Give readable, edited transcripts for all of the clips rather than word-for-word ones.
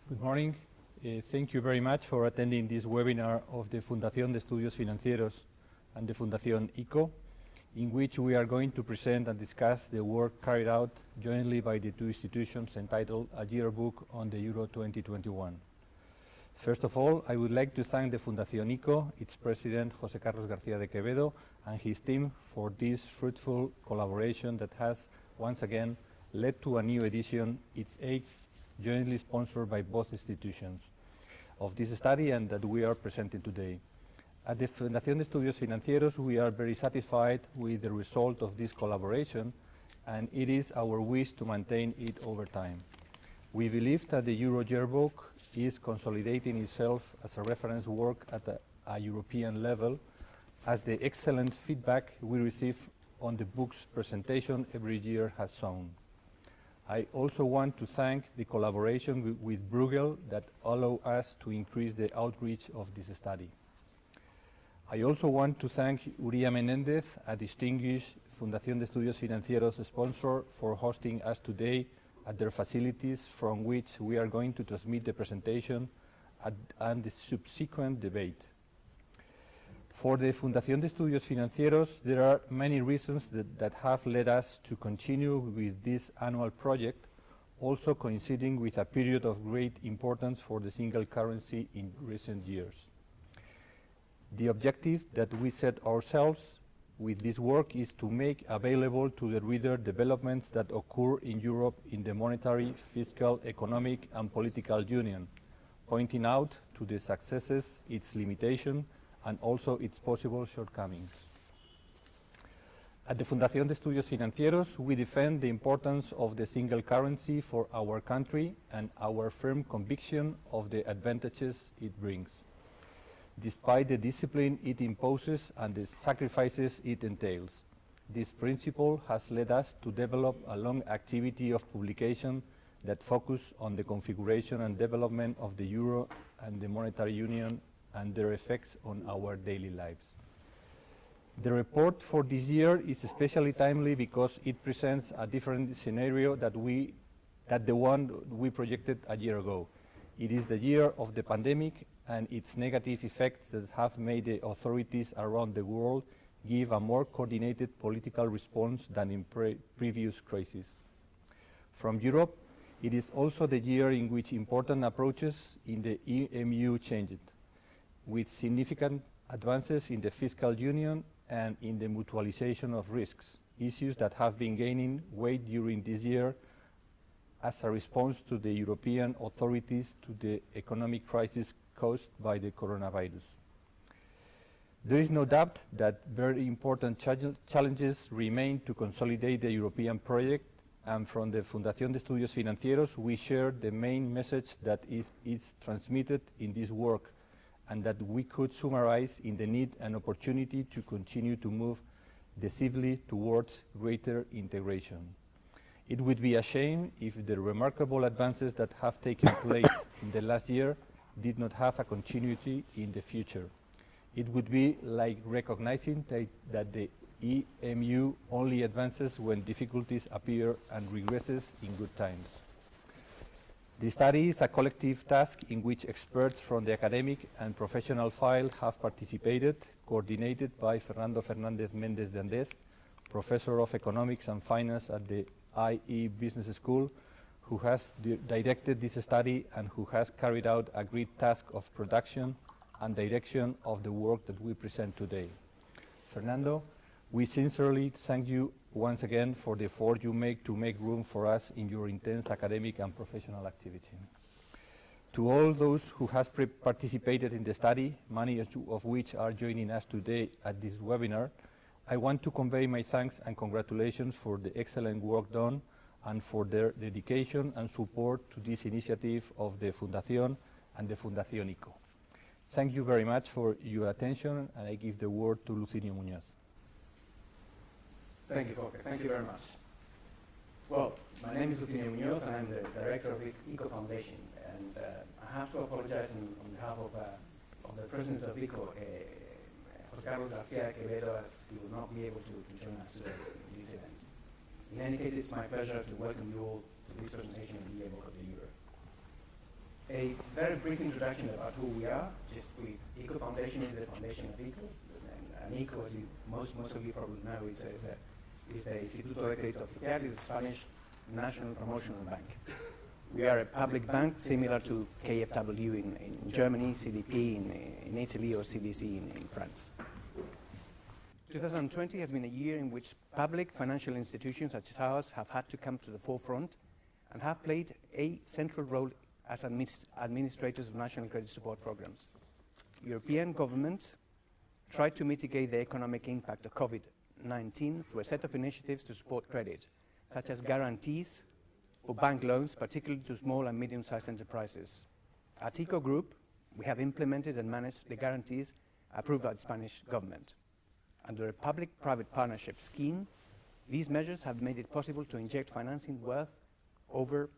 Good morning. Thank you very much for attending this webinar of the Fundación de Estudios Financieros and the Fundación ICO, in which we are going to present and discuss the work carried out jointly by the two institutions entitled A Yearbook on the Euro 2021. First of all, I would like to thank the Fundación ICO, its president José Carlos García de Quevedo, and his team for this fruitful collaboration that has once again led to a new edition, its eighth, jointly sponsored by both institutions, of this study and that we are presenting today. At the Fundación de Estudios Financieros, we are very satisfied with the result of this collaboration, and it is our wish to maintain it over time. We believe that the Euro Yearbook is consolidating itself as a reference work at a European level, as the excellent feedback we receive on the book's presentation every year has shown. I also want to thank the collaboration with Bruegel that allow us to increase the outreach of this study. I also want to thank Uría Menéndez, a distinguished Fundación de Estudios Financieros sponsor, for hosting us today at their facilities, from which we are going to transmit the presentation and the subsequent debate. For the Fundación de Estudios Financieros, there are many reasons that have led us to continue with this annual project, also coinciding with a period of great importance for the single currency in recent years. The objective that we set ourselves with this work is to make available to the reader developments that occur in Europe in the monetary, fiscal, economic, and political union, pointing out to the successes, its limitations, and also its possible shortcomings. At the Fundación de Estudios Financieros, we defend the importance of the single currency for our country and our firm conviction of the advantages it brings, despite the discipline it imposes and the sacrifices it entails. This principle has led us to develop a long activity of publication that focus on the configuration and development of the euro and the monetary union and their effects on our daily lives. The report for this year is especially timely because it presents a different scenario than the one we projected a year ago. It is the year of the pandemic and its negative effects that have made the authorities around the world give a more coordinated political response than in previous crises. From Europe, it is also the year in which important approaches in the EMU changed, with significant advances in the fiscal union and in the mutualization of risks, issues that have been gaining weight during this year as a response to the European authorities to the economic crisis caused by the coronavirus. There is no doubt that very important challenges remain to consolidate the European project, and from the Fundación de Estudios Financieros we share the main message that is transmitted in this work, and that we could summarize in the need and opportunity to continue to move decisively towards greater integration. It would be a shame if the remarkable advances that have taken place in the last year did not have a continuity in the future. It would be like recognizing that the EMU only advances when difficulties appear and regresses in good times. The study is a collective task in which experts from the academic and professional file have participated, coordinated by Fernando Fernández Méndez de Andés, Professor of Economics and Finance at the IE Business School, who has directed this study and who has carried out a great task of production and direction of the work that we present today. Fernando, we sincerely thank you once again for the effort you make to make room for us in your intense academic and professional activity. To all those who have participated in the study, many of which are joining us today at this webinar, I want to convey my thanks and congratulations for the excellent work done and for their dedication and support to this initiative of the Fundación and the Fundación ICO. Thank you very much for your attention, and I give the word to Lucinio Muñoz. Thank you, Jorge. Thank you very much. Well, my name is Lucinio Muñoz, and I'm the director of the ICO Foundation. And I have to apologize on behalf of the president of ICO, José Carlos García Quevedo, as he will not be able to join us today in this event. In any case, it's my pleasure to welcome you all to this presentation of the Yearbook of the Euro. A very brief introduction about who we are. ICO Foundation is the foundation of ICO, and ICO, as most of you probably know, is the Instituto de Crédito Oficial, is the Spanish National Promotional Bank. We are a public bank similar to KfW in Germany, CDP in Italy, or CDC in France. 2020 has been a year in which public financial institutions such as ours have had to come to the forefront and have played a central role as administrators of national credit support programs. European governments tried to mitigate the economic impact of COVID-19 through a set of initiatives to support credit, such as guarantees for bank loans, particularly to small and medium-sized enterprises. At ICO Group, we have implemented and managed the guarantees approved by the Spanish government. Under a public-private partnership scheme, these measures have made it possible to inject financing worth over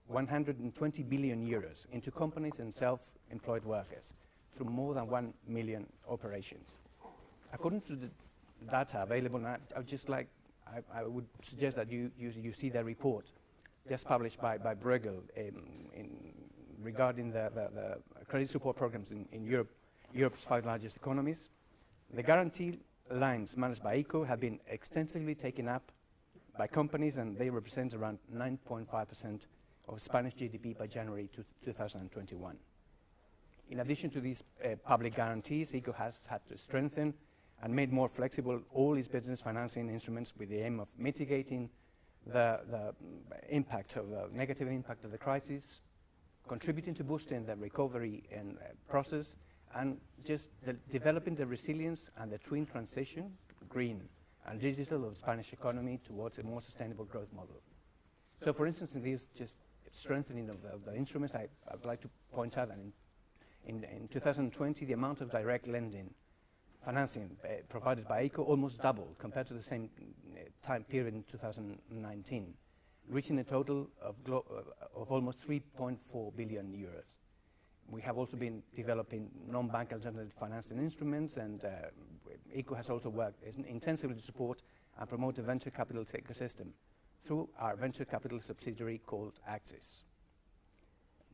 120 billion euros into companies and self-employed workers through more than 1 million operations. According to the data available now, I would suggest that you see the report just published by Bruegel regarding the credit support programs in Europe's 5 largest economies. The guarantee lines managed by ICO have been extensively taken up by companies, and they represent around 9.5% of Spanish GDP by January 2021. In addition to these public guarantees, ICO has had to strengthen and made more flexible all its business financing instruments with the aim of mitigating the negative impact of the crisis, contributing to boosting the recovery and process, and just developing the resilience and the twin transition, green and digital, of the Spanish economy towards a more sustainable growth model. So, for instance, in this just strengthening of the instruments, I would like to point out that in 2020, the amount of direct lending financing provided by ICO almost doubled compared to the same time period in 2019, reaching a total of almost 3.4 billion euros. We have also been developing non-bank alternative financing instruments, and ICO has also worked intensively to support and promote the venture capital ecosystem through our venture capital subsidiary called Axis.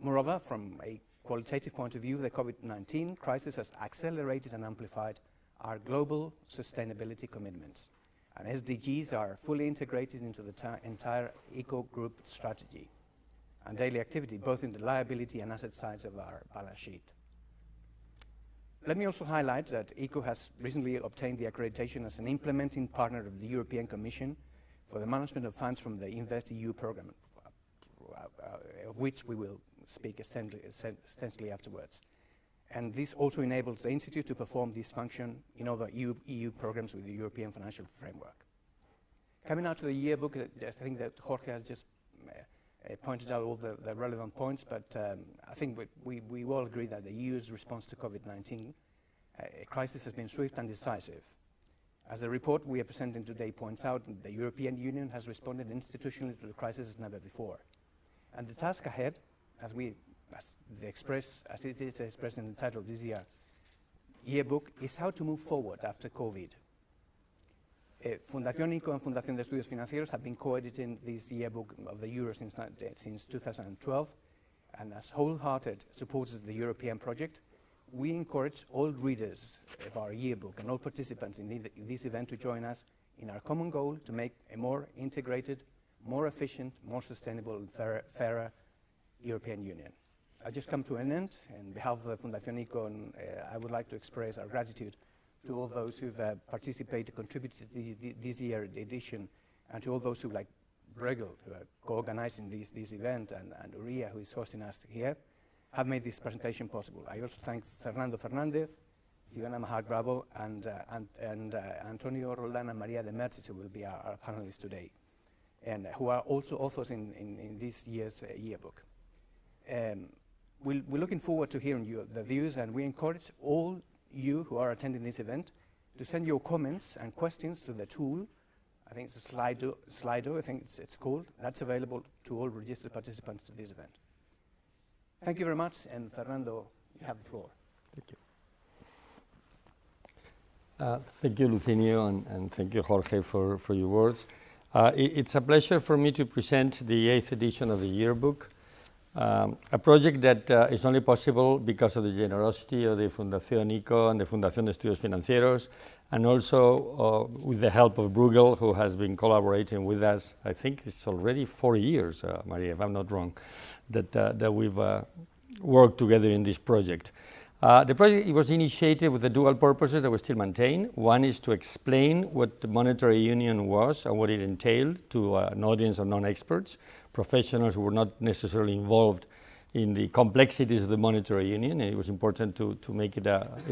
Moreover, from a qualitative point of view, the COVID-19 crisis has accelerated and amplified our global sustainability commitments, and SDGs are fully integrated into the entire ICO Group strategy and daily activity, both in the liability and asset sides of our balance sheet. Let me also highlight that ICO has recently obtained the accreditation as an implementing partner of the European Commission for the management of funds from the InvestEU program, of which we will speak extensively afterwards. And this also enables the Institute to perform this function in other EU programs with the European Financial Framework. Coming now to the yearbook, I think that Jorge has just pointed out all the relevant points, but I think we all agree that the EU's response to COVID-19 crisis has been swift and decisive. As the report we are presenting today points out, the European Union has responded institutionally to the crisis as never before. And the task ahead, as it is expressed in the title of this yearbook, is how to move forward after COVID. Fundación ICO and Fundación de Estudios Financieros have been co-editing this yearbook of the Euro since 2012, and as wholehearted supporters of the European project, we encourage all readers of our yearbook and all participants in this event to join us in our common goal to make a more integrated, more efficient, more sustainable and fairer European Union. I just come to an end. On behalf of the Fundación ICO, I would like to express our gratitude to all those who've participated, contributed to this year's edition, and to all those who, like Bruegel, who are co-organizing this event, and Uria, who is hosting us here, have made this presentation possible. I also thank Fernando Fernandez, Fiona Mahar Bravo, and Antonio Roldán and Maria de Mercis, who will be our panelists today, and who are also authors in this year's yearbook. We're looking forward to hearing the views, and we encourage all you who are attending this event to send your comments and questions to the tool. I think it's a Slido, I think it's called. That's available to all registered participants to this event. Thank you very much, and Fernando, you have the floor. Thank you. Thank you, Lucinio, and thank you, Jorge, for your words. It's a pleasure for me to present the 8th edition of the yearbook. A project that is only possible because of the generosity of the Fundación ICO and the Fundación de Estudios Financieros, and also with the help of Bruegel, who has been collaborating with us. I think it's already 4 years, Maria, if I'm not wrong, that we've worked together in this project. The project was initiated with the dual purposes that we still maintain. One is to explain what the monetary union was and what it entailed to an audience of non-experts, professionals who were not necessarily involved in the complexities of the monetary union, and it was important to make it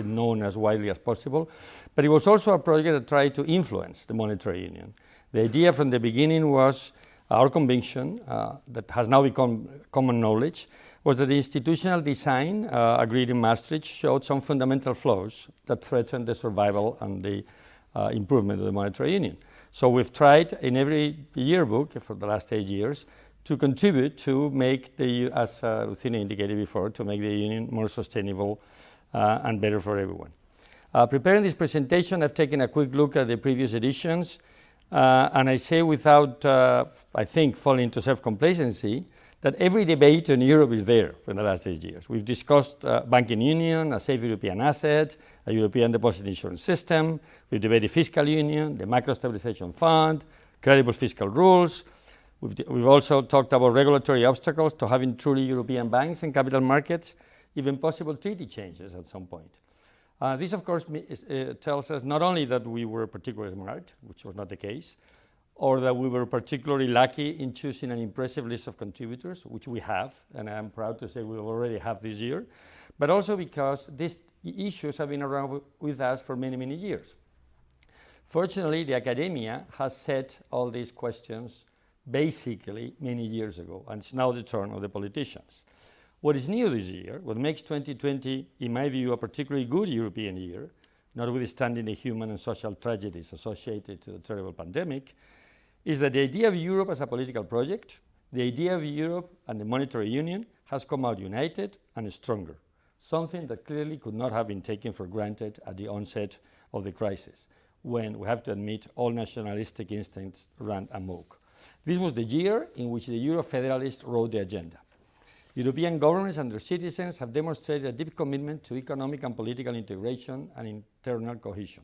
known as widely as possible. But it was also a project that tried to influence the monetary union. The idea from the beginning was, our conviction, that has now become common knowledge, was that the institutional design agreed in Maastricht showed some fundamental flaws that threatened the survival and the improvement of the monetary union. So we've tried in every yearbook for the last 8 years to contribute to make the, as Lucina indicated before, to make the union more sustainable and better for everyone. Preparing this presentation, I've taken a quick look at the previous editions, and I say without, I think, falling into self-complacency, that every debate in Europe is there for the last 8 years. We've discussed banking union, a safe European asset, a European deposit insurance system. We've debated fiscal union, the macro stabilization fund, credible fiscal rules. We've also talked about regulatory obstacles to having truly European banks and capital markets, even possible treaty changes at some point. This, of course, tells us not only that we were particularly smart, which was not the case, or that we were particularly lucky in choosing an impressive list of contributors, which we have, and I'm proud to say we already have this year, but also because these issues have been around with us for many, many years. Fortunately, the academia has set all these questions basically many years ago, and it's now the turn of the politicians. What is new this year, what makes 2020, in my view, a particularly good European year, notwithstanding the human and social tragedies associated to the terrible pandemic, is that the idea of Europe as a political project, the idea of Europe and the monetary union has come out united and stronger, something that clearly could not have been taken for granted at the onset of the crisis, when we have to admit all nationalistic instincts ran amok. This was the year in which the Euro-federalists wrote the agenda. European governments and their citizens have demonstrated a deep commitment to economic and political integration and internal cohesion.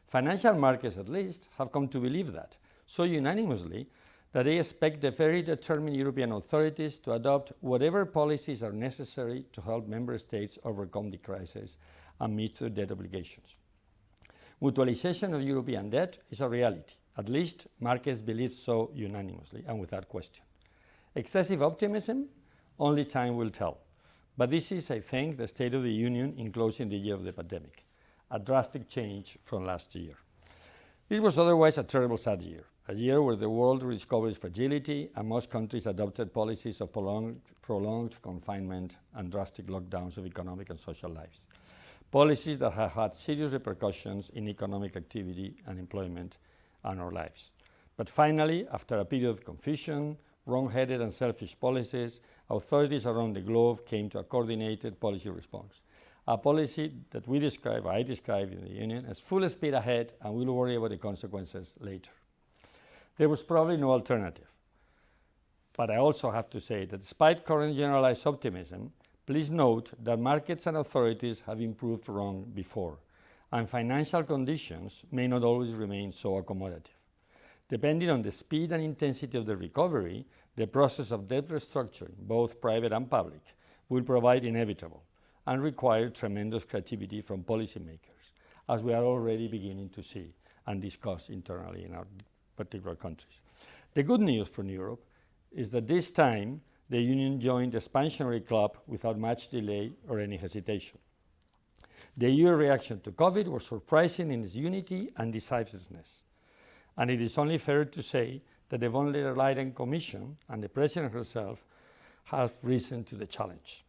Financial markets, at least, have come to believe that, so unanimously that they expect the very determined European authorities to adopt whatever policies are necessary to help member states overcome the crisis and meet their debt obligations. Mutualization of European debt is a reality. At least markets believe so unanimously and without question. Excessive optimism? Only time will tell. But this is, I think, the State of the Union in closing the year of the pandemic, a drastic change from last year. This was otherwise a terrible, sad year, a year where the world rediscovered its fragility and most countries adopted policies of prolonged confinement and drastic lockdowns of economic and social lives. Policies that have had serious repercussions in economic activity and employment and our lives. But finally, after a period of confusion, wrong-headed and selfish policies, authorities around the globe came to a coordinated policy response. A policy that I describe in the Union as full speed ahead, and we'll worry about the consequences later. There was probably no alternative. But I also have to say that despite current generalized optimism, please note that markets and authorities have been proved wrong before, and financial conditions may not always remain so accommodative. Depending on the speed and intensity of the recovery, the process of debt restructuring, both private and public, will provide inevitable and require tremendous creativity from policymakers, as we are already beginning to see and discuss internally in our particular countries. The good news for Europe is that this time the Union joined the expansionary club without much delay or any hesitation. The EU reaction to COVID was surprising in its unity and decisiveness. And it is only fair to say that the von der Leyen Commission and the President herself have risen to the challenge.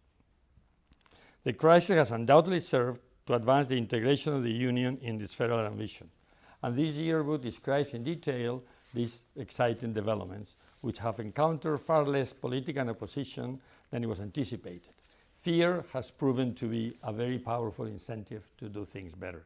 The crisis has undoubtedly served to advance the integration of the Union in its federal ambition. And this yearbook describes in detail these exciting developments, which have encountered far less political opposition than it was anticipated. Fear has proven to be a very powerful incentive to do things better.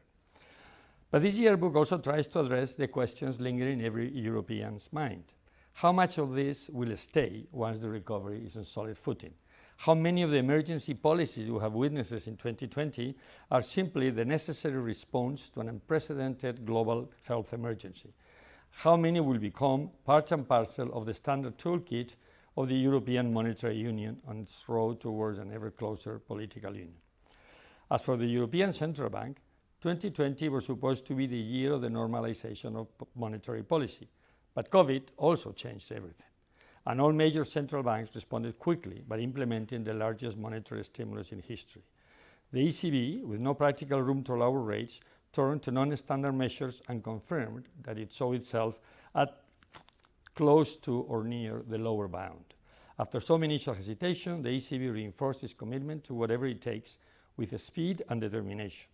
But this yearbook also tries to address the questions lingering in every European's mind. How much of this will stay once the recovery is on solid footing? how many of the emergency policies we have witnessed in 2020 are simply the necessary response to an unprecedented global health emergency. How many will become part and parcel of the standard toolkit of the European Monetary Union on its road towards an ever closer political union. As for the European Central Bank, 2020 was supposed to be the year of the normalization of monetary policy, but COVID also changed everything. And all major central banks responded quickly by implementing the largest monetary stimulus in history. The ECB, with no practical room to lower rates, turned to non-standard measures and confirmed that it saw itself at close to or near the lower bound. After some initial hesitation, the ECB reinforced its commitment to whatever it takes with speed and determination.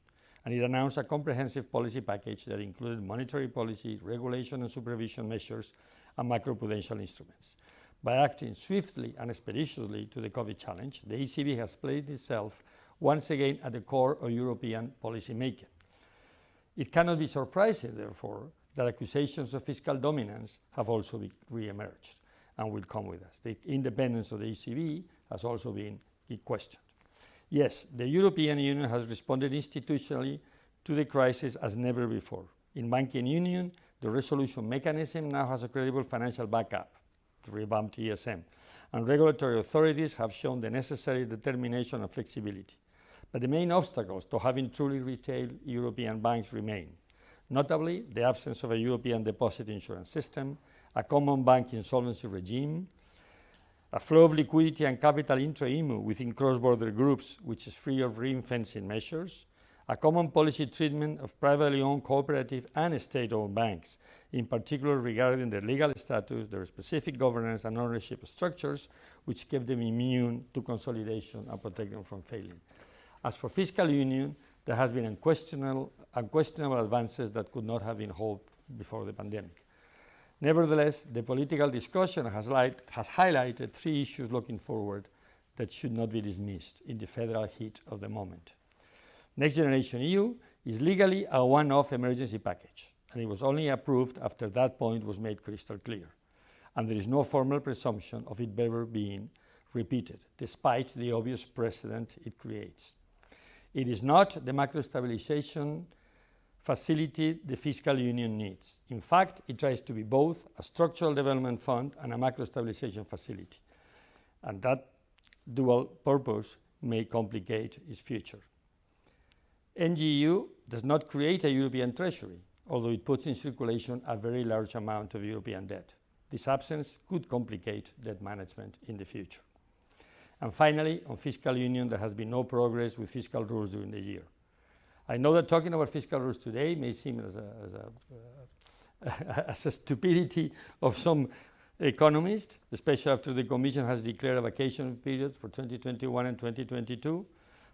And it announced a comprehensive policy package that included monetary policy, regulation and supervision measures, and macroprudential instruments. By acting swiftly and expeditiously to the COVID challenge, the ECB has placed itself once again at the core of European policy making. It cannot be surprising, therefore, that accusations of fiscal dominance have also re-emerged and will come with us. The independence of the ECB has also been questioned. Yes, the European Union has responded institutionally to the crisis as never before. In banking union, the resolution mechanism now has a credible financial backup, the revamped ESM, and regulatory authorities have shown the necessary determination and flexibility. But the main obstacles to having truly retail European banks remain, notably the absence of a European deposit insurance system, a common bank insolvency regime, a flow of liquidity and capital intra-EMU within cross-border groups which is free of ring-fencing measures, a common policy treatment of privately owned cooperative and state-owned banks, in particular regarding their legal status, their specific governance and ownership structures, which kept them immune to consolidation and protect them from failing. As for fiscal union, there has been unquestionable advances that could not have been hoped before the pandemic. Nevertheless, the political discussion has highlighted three issues looking forward that should not be dismissed in the federal heat of the moment. Next Generation EU is legally a one-off emergency package, and it was only approved after that point was made crystal clear. And there is no formal presumption of it ever being repeated, despite the obvious precedent it creates. It is not the macro stabilization facility the fiscal union needs. In fact, it tries to be both a structural development fund and a macro stabilization facility. And that dual purpose may complicate its future. NGEU does not create a European treasury, although it puts in circulation a very large amount of European debt. This absence could complicate debt management in the future. And finally, on fiscal union, there has been no progress with fiscal rules during the year. I know that talking about fiscal rules today may seem as a stupidity of some economists, especially after the Commission has declared a vacation period for 2021 and 2022.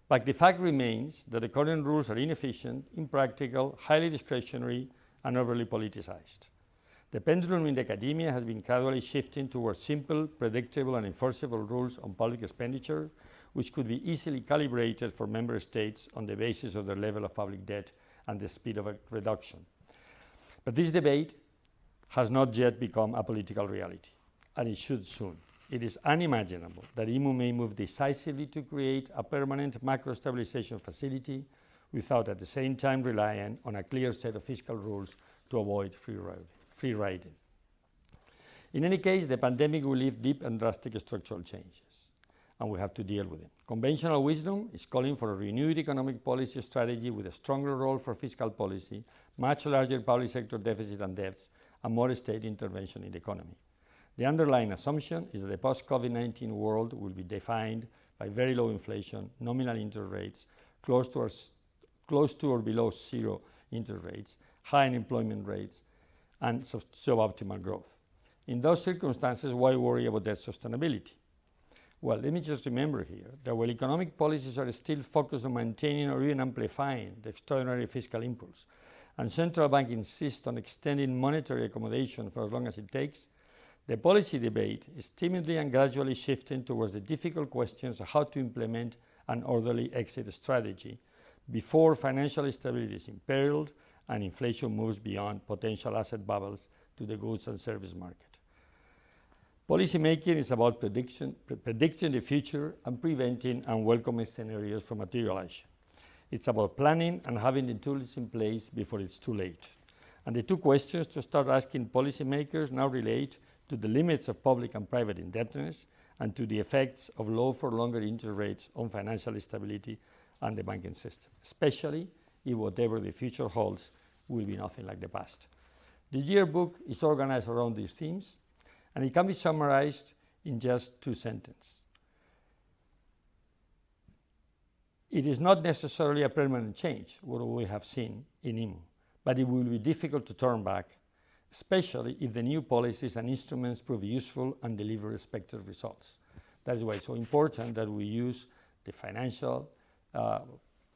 But the fact remains that the current rules are inefficient, impractical, highly discretionary, and overly politicized. The pendulum in academia has been gradually shifting towards simple, predictable, and enforceable rules on public expenditure, which could be easily calibrated for member states on the basis of their level of public debt and the speed of a reduction. But this debate has not yet become a political reality, and it should soon. It is unimaginable that EMU may move decisively to create a permanent macro stabilization facility without at the same time relying on a clear set of fiscal rules to avoid free riding. In any case, the pandemic will leave deep and drastic structural changes, and we have to deal with them. Conventional wisdom is calling for a renewed economic policy strategy with a stronger role for fiscal policy, much larger public sector deficit and debts, and more state intervention in the economy. The underlying assumption is that the post-COVID-19 world will be defined by very low inflation, nominal interest rates, close to or below zero interest rates, high unemployment rates, and suboptimal growth. In those circumstances, why worry about debt sustainability? Well, let me just remember here that while economic policies are still focused on maintaining or even amplifying the extraordinary fiscal impulse, and central bank insists on extending monetary accommodation for as long as it takes, the policy debate is timidly and gradually shifting towards the difficult questions of how to implement an orderly exit strategy before financial stability is imperiled and inflation moves beyond potential asset bubbles to the goods and service market. Policymaking is about predicting the future and preventing unwelcome scenarios from materializing. It's about planning and having the tools in place before it's too late. And the two questions to start asking policymakers now relate to the limits of public and private indebtedness and to the effects of low for longer interest rates on financial stability and the banking system, especially if whatever the future holds will be nothing like the past. The yearbook is organized around these themes, and it can be summarized in just 2 sentences. It is not necessarily a permanent change, what we have seen in IMU, but it will be difficult to turn back, especially if the new policies and instruments prove useful and deliver expected results. That is why it's so important that we use the financial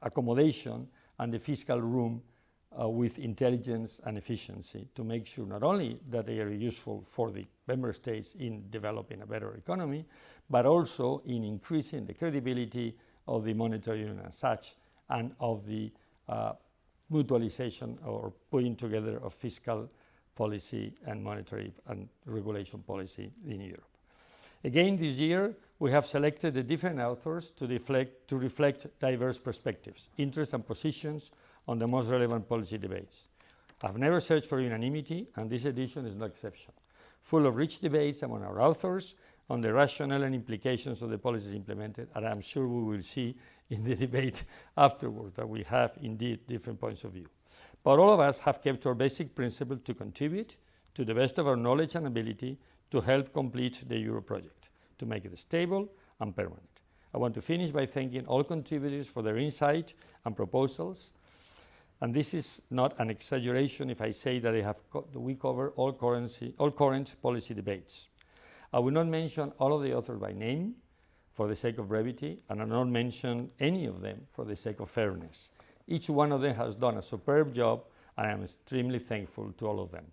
accommodation and the fiscal room with intelligence and efficiency to make sure not only that they are useful for the member states in developing a better economy, but also in increasing the credibility of the monetary union as such and of the mutualization or putting together of fiscal policy and monetary and regulation policy in Europe. Again, this year, we have selected the different authors to reflect diverse perspectives, interests and positions on the most relevant policy debates. I've never searched for unanimity, and this edition is no exception. Full of rich debates among our authors on the rationale and implications of the policies implemented, and I'm sure we will see in the debate afterward that we have indeed different points of view. But all of us have kept our basic principle to contribute to the best of our knowledge and ability to help complete the Euro project, to make it stable and permanent. I want to finish by thanking all contributors for their insight and proposals. And this is not an exaggeration if I say that we cover all current policy debates. I will not mention all of the authors by name for the sake of brevity, and I will not mention any of them for the sake of fairness. Each one of them has done a superb job, and I am extremely thankful to all of them.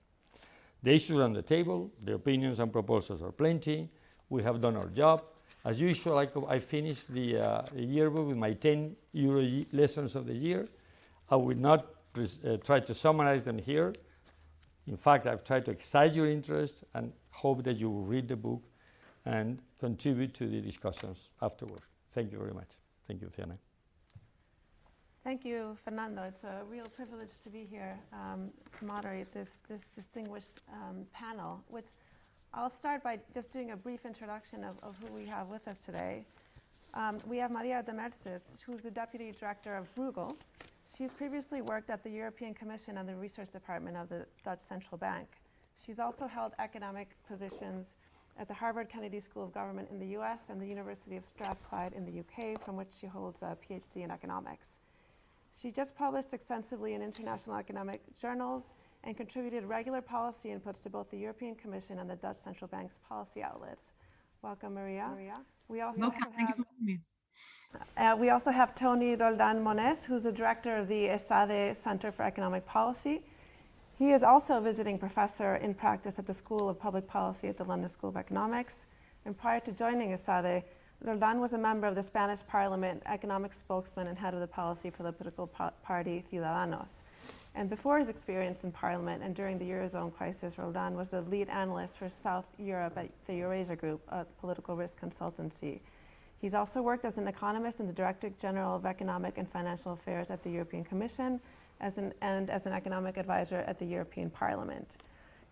The issues on the table, the opinions and proposals are plenty. We have done our job. As usual, I finished the yearbook with my 10 Euro lessons of the year. I will not try to summarize them here. In fact, I've tried to excite your interest and hope that you will read the book and contribute to the discussions afterward. Thank you very much. Thank you, Fiona. Thank you, Fernando. It's a real privilege to be here to moderate this distinguished panel, which I'll start by just doing a brief introduction of who we have with us today. We have Maria de Merces, who's the Deputy Director of Bruegel. She's previously worked at the European Commission and the Research Department of the Dutch Central Bank. She's also held economic positions at the Harvard Kennedy School of Government in the US and the University of Strathclyde in the UK, from which she holds a PhD in economics. She just published extensively in international economic journals and contributed regular policy inputs to both the European Commission and the Dutch Central Bank's policy outlets. Welcome, Maria. We also have Tony Roldan Moniz, who's the director of the ESADE Center for Economic Policy. He is also a visiting professor in practice at the School of Public Policy at the London School of Economics. And prior to joining ESADE, Roldan was a member of the Spanish Parliament, economic spokesman, and head of the policy for the political party Ciudadanos. And before his experience in Parliament and during the Eurozone crisis, Roldan was the lead analyst for South Europe at the Eurasia Group, a political risk consultancy. He's also worked as an economist and the Director General of Economic and Financial Affairs at the European Commission and as an economic advisor at the European Parliament.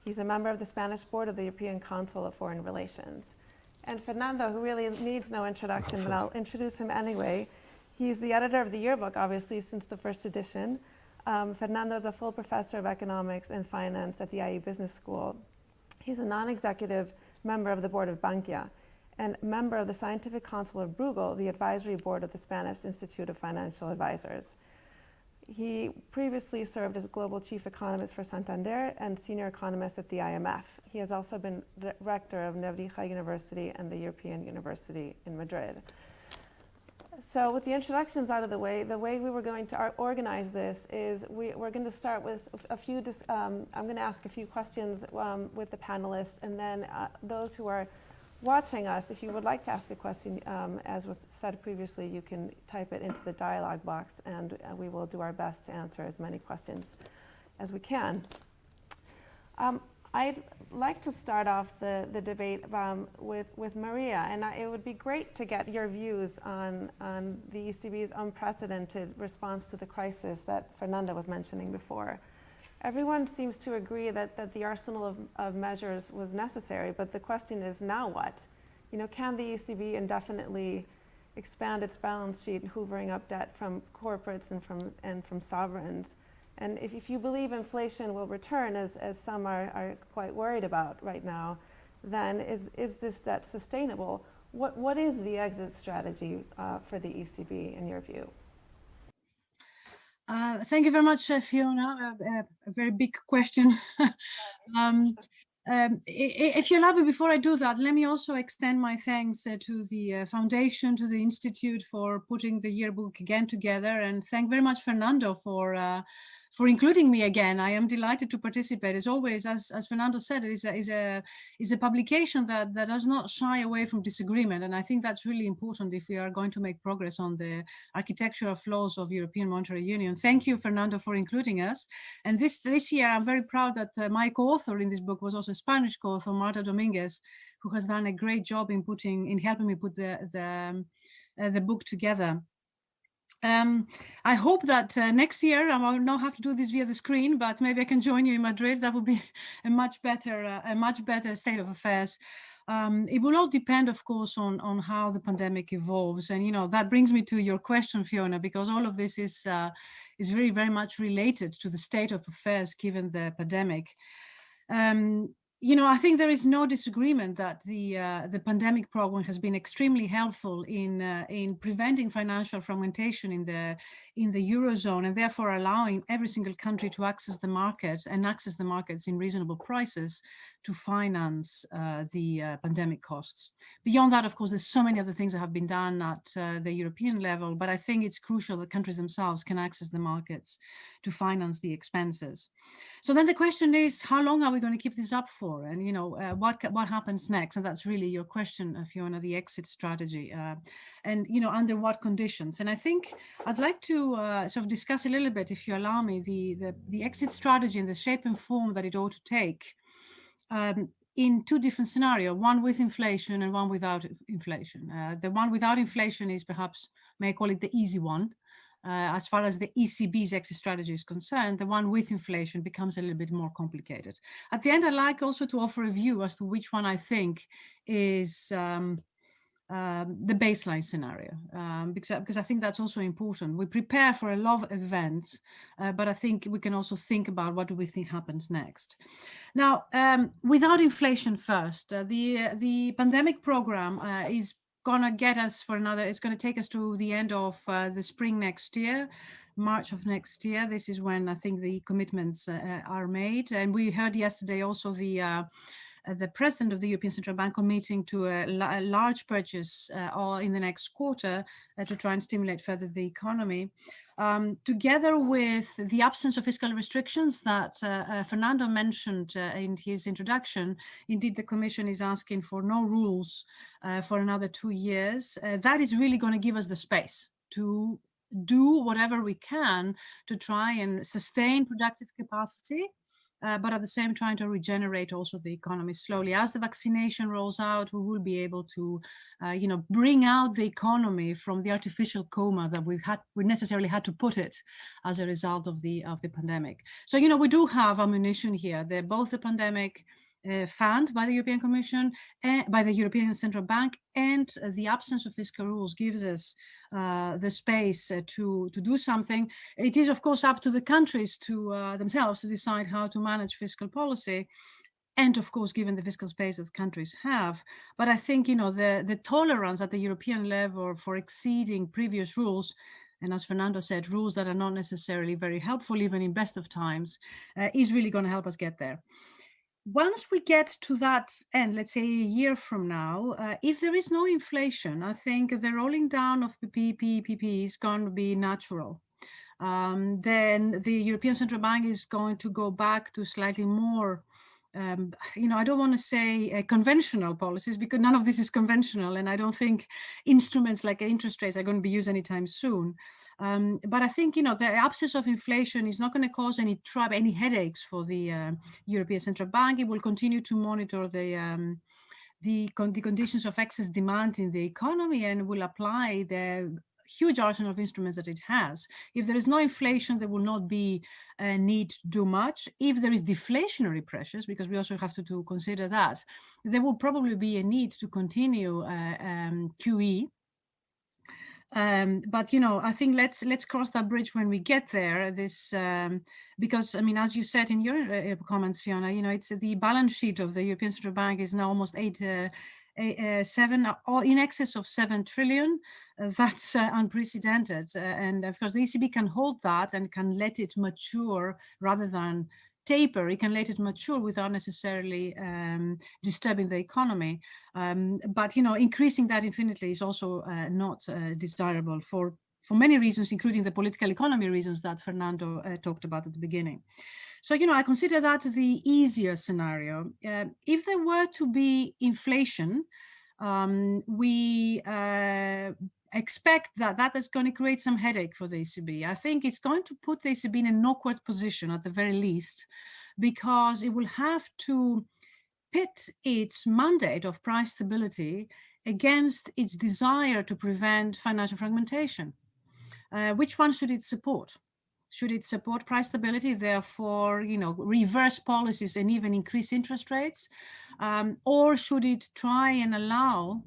He's a member of the Spanish board of the European Council of Foreign Relations. And Fernando, who really needs no introduction, but I'll introduce him anyway. He's the editor of the yearbook, obviously, since the first edition. Fernando is a full professor of economics and finance at the IE Business School. He's a non-executive member of the board of Bankia and member of the Scientific Council of Bruegel, the advisory board of the Spanish Institute of Financial Advisors. He previously served as global chief economist for Santander and senior economist at the IMF. He has also been rector of Nebrija University and the European University in Madrid. So with the introductions out of the way we were going to organize this is we're going to start with a few, I'm going to ask a few questions with the panelists, and then those who are watching us, if you would like to ask a question, as was said previously, you can type it into the dialogue box, and we will do our best to answer as many questions as we can. I'd like to start off the debate with Maria, and it would be great to get your views on the ECB's unprecedented response to the crisis that Fernando was mentioning before. Everyone seems to agree that the arsenal of measures was necessary, but the question is, now what? You know, can the ECB indefinitely expand its balance sheet, hoovering up debt from corporates and from sovereigns? And if you believe inflation will return, as some are quite worried about right now, then is this debt sustainable? What is the exit strategy for the ECB in your view? Thank you very much, Fiona. A very big question. If you allow me, before I do that, let me also extend my thanks to the foundation, to the Institute for putting the yearbook again together, and thank very much Fernando for including me again. I am delighted to participate. As always, as Fernando said, it is a publication that does not shy away from disagreement, and I think that's really important if we are going to make progress on the architectural flaws of European Monetary Union. Thank you, Fernando, for including us. And this year, I'm very proud that my co-author in this book was also a Spanish co-author, Marta Dominguez, who has done a great job in helping me put the book together. I hope that next year I will not have to do this via the screen, but maybe I can join you in Madrid. That would be a much better state of affairs. It will all depend, of course, on how the pandemic evolves, and you know that brings me to your question, Fiona, because all of this is very, very much related to the state of affairs given the pandemic. You know, I think there is no disagreement that the pandemic program has been extremely helpful in preventing financial fragmentation in the Eurozone, and therefore allowing every single country to access the market and access the markets in reasonable prices to finance the pandemic costs. Beyond that, of course, there's so many other things that have been done at the European level, but I think it's crucial that countries themselves can access the markets to finance the expenses. So then the question is, how long are we going to keep this up for? And you know, what happens next? And that's really your question, Fiona, the exit strategy, and you know, under what conditions? And I think I'd like to sort of discuss a little bit, if you allow me, the exit strategy and the shape and form that it ought to take in two different scenarios, one with inflation and one without inflation. The one without inflation is perhaps, may I call it the easy one. As far as the ECB's exit strategy is concerned, the one with inflation becomes a little bit more complicated. At the end, I'd like also to offer a view as to which one I think is the baseline scenario, because I think that's also important. We prepare for a lot of events, but I think we can also think about what do we think happens next. Now, without inflation first, the pandemic program is gonna get us for another, it's gonna take us to the end of the spring next year, March of next year. This is when I think the commitments are made. And we heard yesterday also the president of the European Central Bank committing to a large purchase in the next quarter to try and stimulate further the economy. Together with the absence of fiscal restrictions that Fernando mentioned in his introduction, indeed the Commission is asking for no rules for another 2 years. That is really going to give us the space to do whatever we can to try and sustain productive capacity, but at the same time to regenerate also the economy slowly. As the vaccination rolls out, we will be able to, bring out the economy from the artificial coma that we necessarily had to put it as a result of the pandemic. So, we do have ammunition here. They're both the pandemic fund by the European Commission, by the European Central Bank, and the absence of fiscal rules gives us the space to do something. It is, of course, up to the countries to themselves to decide how to manage fiscal policy, and of course, given the fiscal space that countries have. But I think, the tolerance at the European level for exceeding previous rules, and as Fernando said, rules that are not necessarily very helpful, even in best of times, is really going to help us get there. Once we get to that end, let's say a year from now, if there is no inflation, I think the rolling down of the PPP is going to be natural. Then the European Central Bank is going to go back to slightly more I don't want to say conventional policies, because none of this is conventional, and I don't think instruments like interest rates are going to be used anytime soon. But I think, the absence of inflation is not going to cause any headaches for the European Central Bank. It will continue to monitor the conditions of excess demand in the economy and will apply the huge arsenal of instruments that it has. If there is no inflation, there will not be a need to do much. If there is deflationary pressures, because we also have to consider that, there will probably be a need to continue QE. But I think let's cross that bridge when we get there. Because as you said in your comments, Fiona, it's the balance sheet of the European Central Bank is now almost seven, or in excess of 7 trillion. That's unprecedented, and of course the ECB can hold that and can let it mature rather than taper. It can let it mature without necessarily disturbing the economy. But increasing that infinitely is also not desirable for many reasons, including the political economy reasons that Fernando talked about at the beginning. So, I consider that the easier scenario. If there were to be inflation, we expect that is going to create some headache for the ECB. I think it's going to put the ECB in an awkward position at the very least, because it will have to pit its mandate of price stability against its desire to prevent financial fragmentation. Which one should it support? Should it support price stability, therefore, reverse policies and even increase interest rates? Or should it try and allow,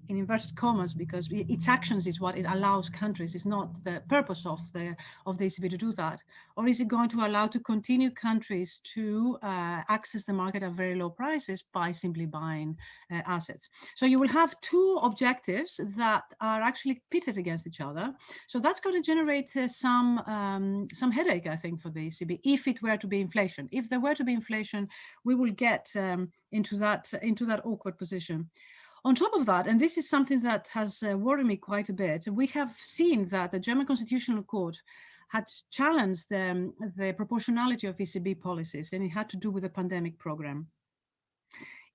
in inverted commas, because its actions is what it allows countries, it's not the purpose of the ECB to do that? Or is it going to allow to continue countries to access the market at very low prices by simply buying assets? So you will have two objectives that are actually pitted against each other. So that's going to generate some headache, I think, for the ECB, if it were to be inflation. If there were to be inflation, we will get into that awkward position. On top of that, and this is something that has worried me quite a bit, we have seen that the German Constitutional Court had challenged the proportionality of ECB policies, and it had to do with the pandemic program.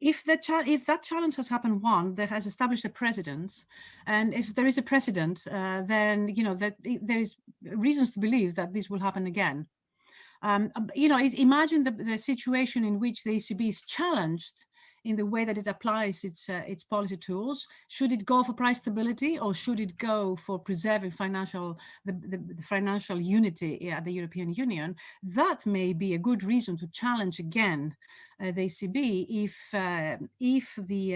If that challenge has happened, that has established a precedent, and if there is a precedent, then that there is reasons to believe that this will happen again. Imagine the situation in which the ECB is challenged in the way that it applies its policy tools. Should it go for price stability, or should it go for preserving the financial unity at the European Union? That may be a good reason to challenge again the ECB if the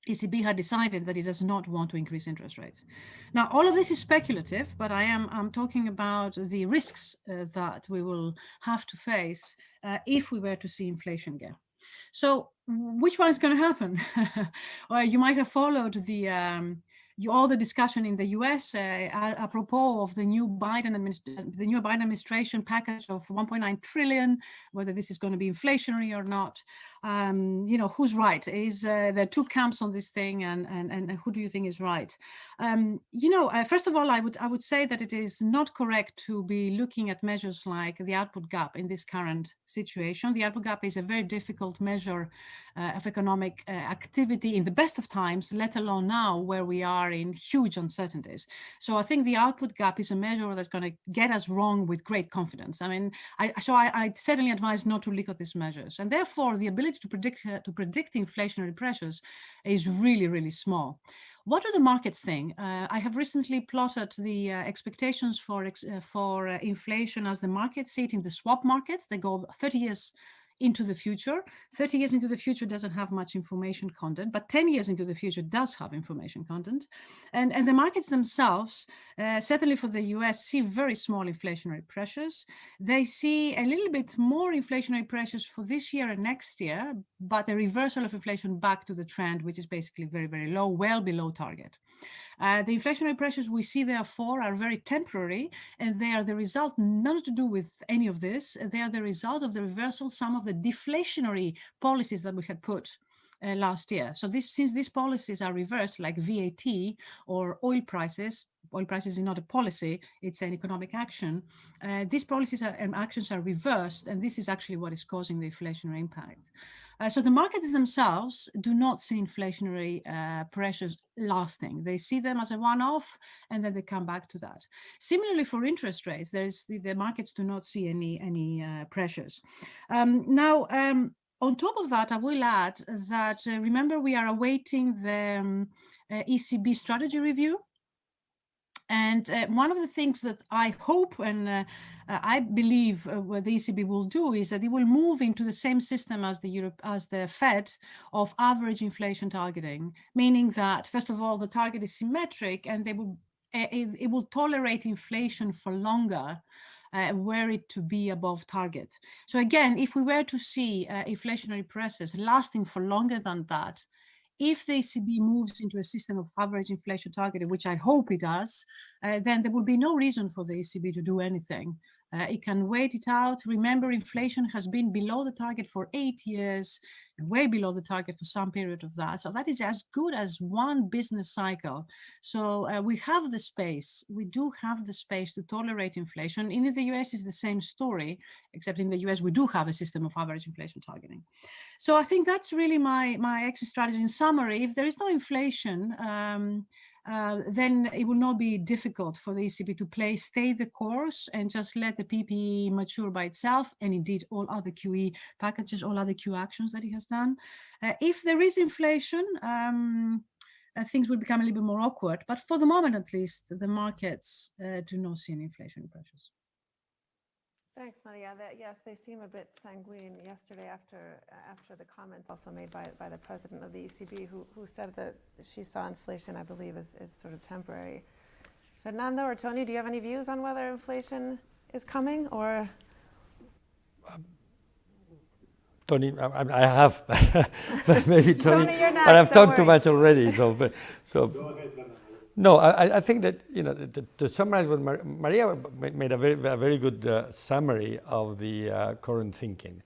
ECB had decided that it does not want to increase interest rates. Now, all of this is speculative, but I'm talking about the risks that we will have to face if we were to see inflation again. So which one is going to happen? Well, you might have followed all the discussion in the US apropos of the new Biden administration package of 1.9 trillion, whether this is going to be inflationary or not. Who's right? There are two camps on this thing, and who do you think is right? First of all, I would say that it is not correct to be looking at measures like the output gap in this current situation. The output gap is a very difficult measure of economic activity in the best of times, let alone now where we are in huge uncertainties. So I think the output gap is a measure that's going to get us wrong with great confidence. I certainly advise not to look at these measures, and therefore the ability to predict inflationary pressures is really, really small. What do the markets think? I have recently plotted the expectations for inflation as the markets see it in the swap markets. They go 30 years into the future. 30 years into the future doesn't have much information content, but 10 years into the future does have information content. And the markets themselves, certainly for the US, see very small inflationary pressures. They see a little bit more inflationary pressures for this year and next year, but a reversal of inflation back to the trend, which is basically very, very low, well below target. The inflationary pressures we see, therefore, are very temporary, and they are the result, not to do with any of this, they are the result of the reversal, some of the deflationary policies that we had put last year. So since these policies are reversed, like VAT or oil prices, oil prices is not a policy, it's an economic action, these policies and actions are reversed, and this is actually what is causing the inflationary impact. So the markets themselves do not see inflationary pressures lasting. They see them as a one-off, and then they come back to that. Similarly, for interest rates, the markets do not see any pressures. On top of that, I will add that, remember, we are awaiting the ECB strategy review. And one of the things that I hope and I believe what the ECB will do is that it will move into the same system as the Fed of average inflation targeting, meaning that, first of all, the target is symmetric, and it will tolerate inflation for longer, were it to be above target. So again, if we were to see inflationary pressures lasting for longer than that, if the ECB moves into a system of average inflation targeting, which I hope it does, then there will be no reason for the ECB to do anything. It can wait it out. Remember, inflation has been below the target for 8 years, and way below the target for some period of that. So that is as good as one business cycle. So we have the space. We do have the space to tolerate inflation. In the US, it's the same story, except in the US, we do have a system of average inflation targeting. So I think that's really my exit strategy. In summary, if there is no inflation, then it will not be difficult for the ECB to stay the course and just let the PPE mature by itself, and indeed all other QE packages, all other Q actions that it has done. If there is inflation, things will become a little bit more awkward. But for the moment, at least, the markets do not see any inflationary pressures. Thanks, Maria. Yes, they seem a bit sanguine yesterday after the comments also made by the president of the ECB, who said that she saw inflation, I believe, as sort of temporary. Fernando or Tony, do you have any views on whether inflation is coming, or? Tony, I have, but maybe Tony, Tony, you're next, but I've talked too worry. much already. So. No, I think that, to summarize what Maria made a very good summary of the current thinking,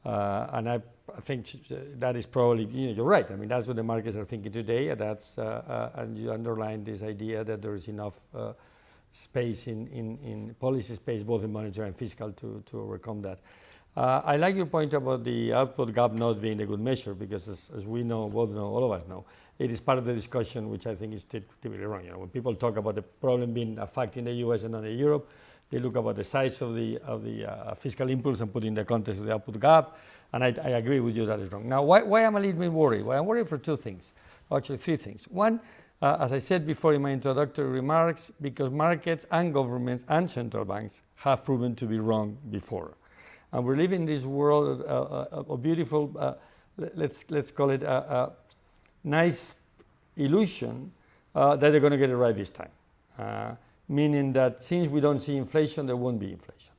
and I think that is probably, you're right. I mean, that's what the markets are thinking today, and that's and you underline this idea that there is enough space in policy space, both in monetary and fiscal, to overcome that. I like your point about the output gap not being a good measure, because as we know, both know, all of us know, it is part of the discussion, which I think is typically wrong. When people talk about the problem being a fact in the US and not in Europe, they look about the size of the fiscal impulse and put in the context of the output gap, and I agree with you that is wrong. Now, why am I a little bit worried? Well, I'm worried for two things, actually three things. One, as I said before in my introductory remarks, because markets and governments and central banks have proven to be wrong before. And we're living in this world of beautiful, let's call it a nice illusion that they're going to get it right this time. Meaning that since we don't see inflation, there won't be inflation.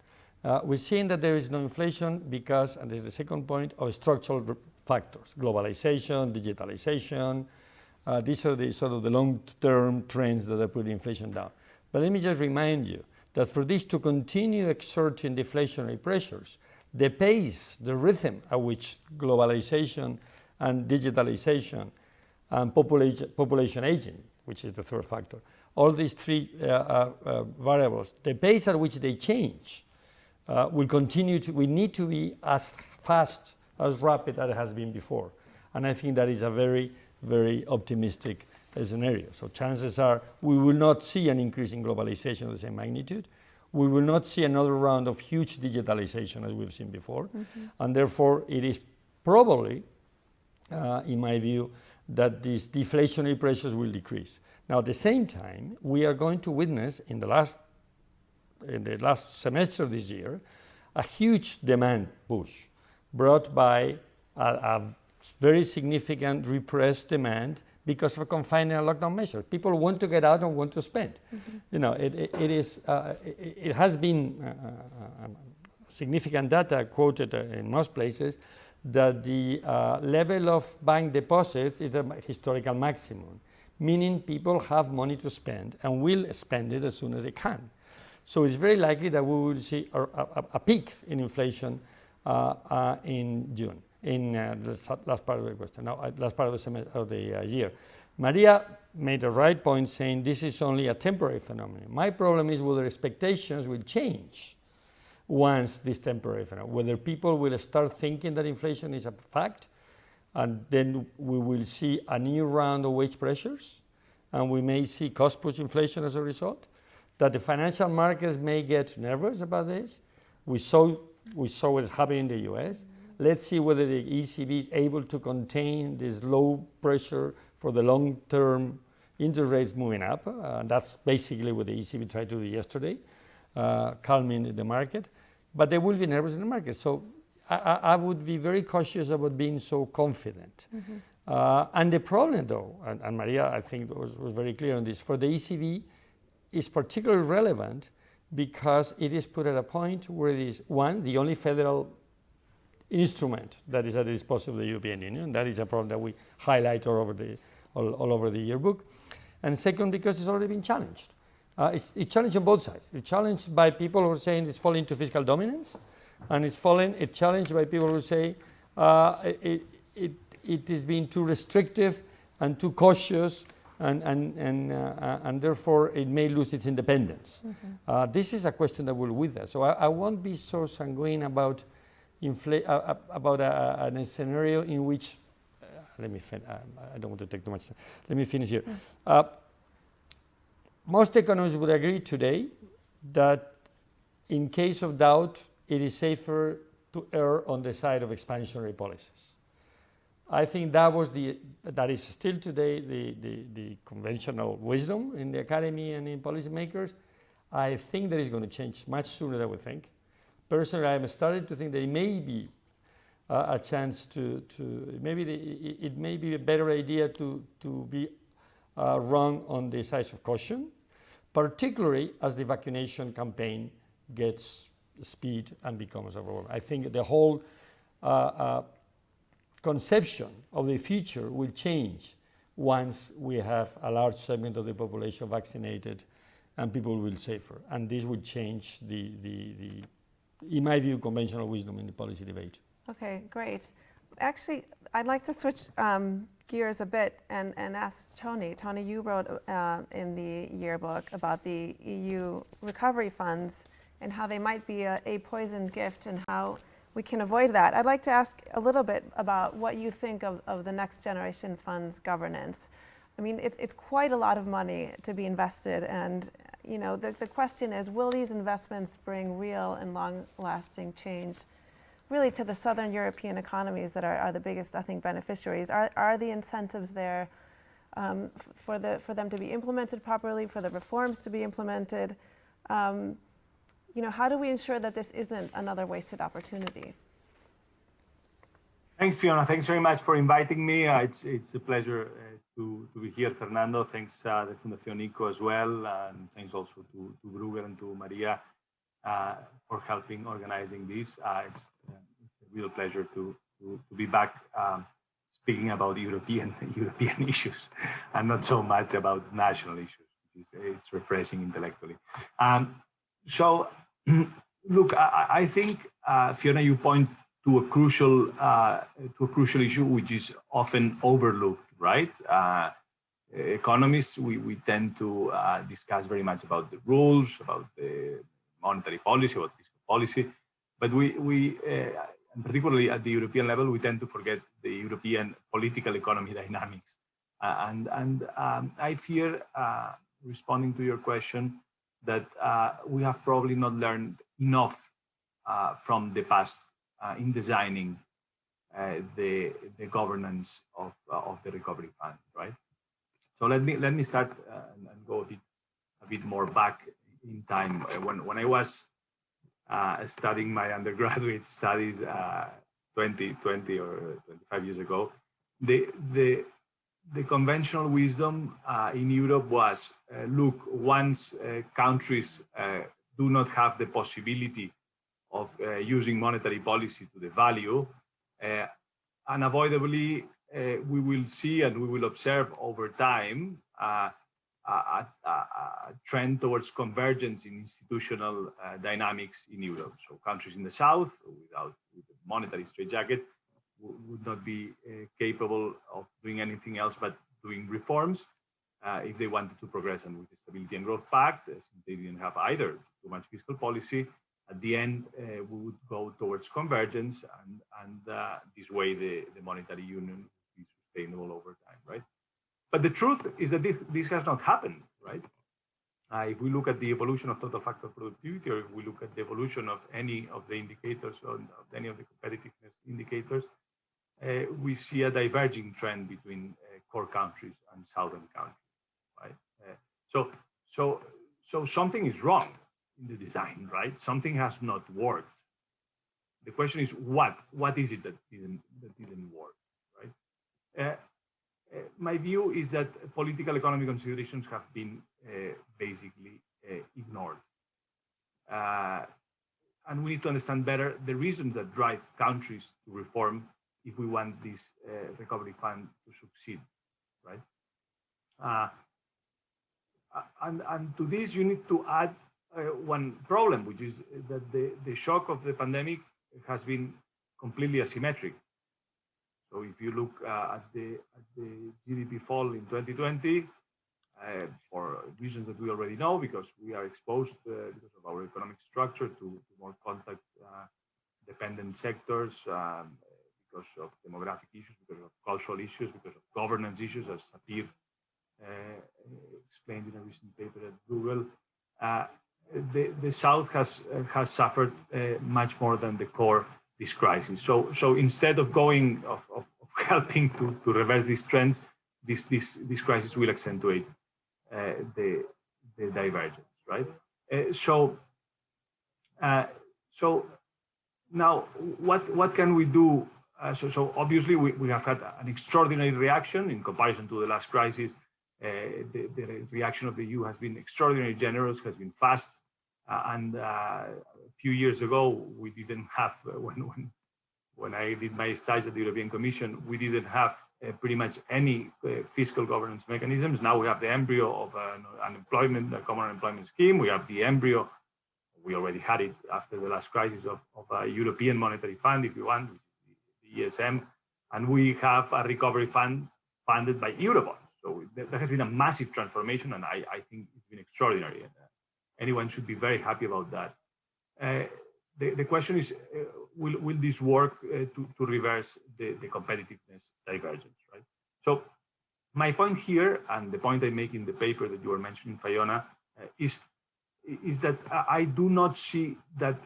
We're seeing that there is no inflation because, and this is the second point, of structural factors: globalization, digitalization. These are the sort of the long-term trends that are putting inflation down. But let me just remind you that for this to continue exerting deflationary pressures, the pace, the rhythm at which globalization and digitalization and population aging, which is the third factor, all these three variables, the pace at which they change will continue to, we need to be as fast, as rapid as it has been before. And I think that is a very, very optimistic scenario. So chances are we will not see an increase in globalization of the same magnitude. We will not see another round of huge digitalization as we've seen before. Mm-hmm. And therefore, it is probably, in my view, that these deflationary pressures will decrease. Now, at the same time, we are going to witness in the last semester of this year a huge demand push brought by a very significant repressed demand because of confinement and lockdown measures. People want to get out and want to spend. Mm-hmm. It has been significant data quoted in most places that the level of bank deposits is a historical maximum, meaning people have money to spend and will spend it as soon as they can. So it's very likely that we will see a peak in inflation in June, in the last part of the question, last part of the year. Maria made a right point saying this is only a temporary phenomenon. My problem is whether expectations will change once this temporary phenomenon, whether people will start thinking that inflation is a fact, and then we will see a new round of wage pressures, and we may see cost-push inflation as a result, that the financial markets may get nervous about this. We saw it happen in the US. Let's see whether the ECB is able to contain this low pressure for the long-term interest rates moving up. That's basically what the ECB tried to do yesterday, calming the market. But they will be nervous in the market. So I would be very cautious about being so confident. And the problem, though, and Maria, I think, was very clear on this, for the ECB is particularly relevant because it is put at a point where it is, one, the only federal instrument that is at the disposal of the European Union. That is a problem that we highlight all over the yearbook. And second, because it's already been challenged. It's challenged on both sides. It's challenged by people who are saying it's falling to fiscal dominance, and it's challenged by people who say it is being too restrictive and too cautious, and therefore it may lose its independence. This is a question that will with us. So I won't be so sanguine about a scenario in which, I don't want to take too much time. Let me finish here. Most economists would agree today that in case of doubt, it is safer to err on the side of expansionary policies. I think that is still today the conventional wisdom in the academy and in policymakers. I think that is going to change much sooner than we think. Personally, I am starting to think that it may be a chance it may be a better idea to be wrong on the side of caution, particularly as the vaccination campaign gets speed and becomes overwhelming. I think the whole conception of the future will change once we have a large segment of the population vaccinated and people will be safer. And this would change in my view, conventional wisdom in the policy debate. Okay, great. Actually, I'd like to switch gears a bit and ask Tony. Tony, you wrote in the yearbook about the EU recovery funds and how they might be a poisoned gift and how we can avoid that. I'd like to ask a little bit about what you think of the Next Generation Fund's governance. I mean, it's quite a lot of money to be invested, and you know, the question is, will these investments bring real and long-lasting change really to the Southern European economies that are the biggest, I think, beneficiaries? Are the incentives there for them to be implemented properly, for the reforms to be implemented? You know, how do we ensure that this isn't another wasted opportunity? Thanks, Fiona. Thanks very much for inviting me. It's a pleasure to be here, Fernando. Thanks the Fundación ICO as well, and thanks also to Bruegel and to Maria for helping organizing this. It's a real pleasure to be back speaking about European issues and not so much about national issues. It's refreshing intellectually. So, look, I think Fiona, you point to a crucial issue which is often overlooked, right? Economists, we tend to discuss very much about the rules, about the monetary policy, about fiscal policy, but we particularly at the European level, we tend to forget the European political economy dynamics. And I fear, responding to your question, that we have probably not learned enough from the past in designing the governance of the recovery fund, right? So let me start and go a bit more back in time. When I was studying my undergraduate studies 20 or 25 years ago, the conventional wisdom in Europe was, look, once countries do not have the possibility of using monetary policy to the value, unavoidably we will see and we will observe over time a trend towards convergence in institutional dynamics in Europe. So countries in the south, with the monetary straitjacket, would not be capable of doing anything else but doing reforms if they wanted to progress. And with the Stability and Growth Pact, since they didn't have either too much fiscal policy, at the end, we would go towards convergence, and this way the monetary union would be sustainable over time, right? But the truth is that this has not happened, right? If we look at the evolution of total factor productivity, or if we look at the evolution of any of the indicators, or of any of the competitiveness indicators, we see a diverging trend between core countries and southern countries, right? So something is wrong in the design, right? Something has not worked. The question is what? What is it that didn't work, right? My view is that political economy considerations have been basically ignored. And we need to understand better the reasons that drive countries to reform if we want this recovery fund to succeed, right? And to this, you need to add one problem, which is that the shock of the pandemic has been completely asymmetric. So if you look at the GDP fall in 2020, for reasons that we already know, because we are exposed because of our economic structure to more contact-dependent sectors, because of demographic issues, because of cultural issues, because of governance issues, as Sapir explained in a recent paper at Google. The South has suffered much more than the core this crisis. So instead of helping to reverse these trends, this crisis will accentuate the divergence, right? So now what can we do? So obviously we have had an extraordinary reaction in comparison to the last crisis. The reaction of the EU has been extraordinarily generous, has been fast, and a few years ago we didn't have when I did my stage at the European Commission, we didn't have pretty much any fiscal governance mechanisms. Now we have the embryo of a common unemployment scheme. We have the embryo, we already had it after the last crisis, of a European Monetary Fund, if you want, the ESM, and we have a recovery fund funded by Eurobonds. So there has been a massive transformation, and I think it's been extraordinary. And anyone should be very happy about that. The question is, will this work to reverse the competitiveness divergence, right? So my point here, and the point I make in the paper that you were mentioning, Fiona, is that I do not see that,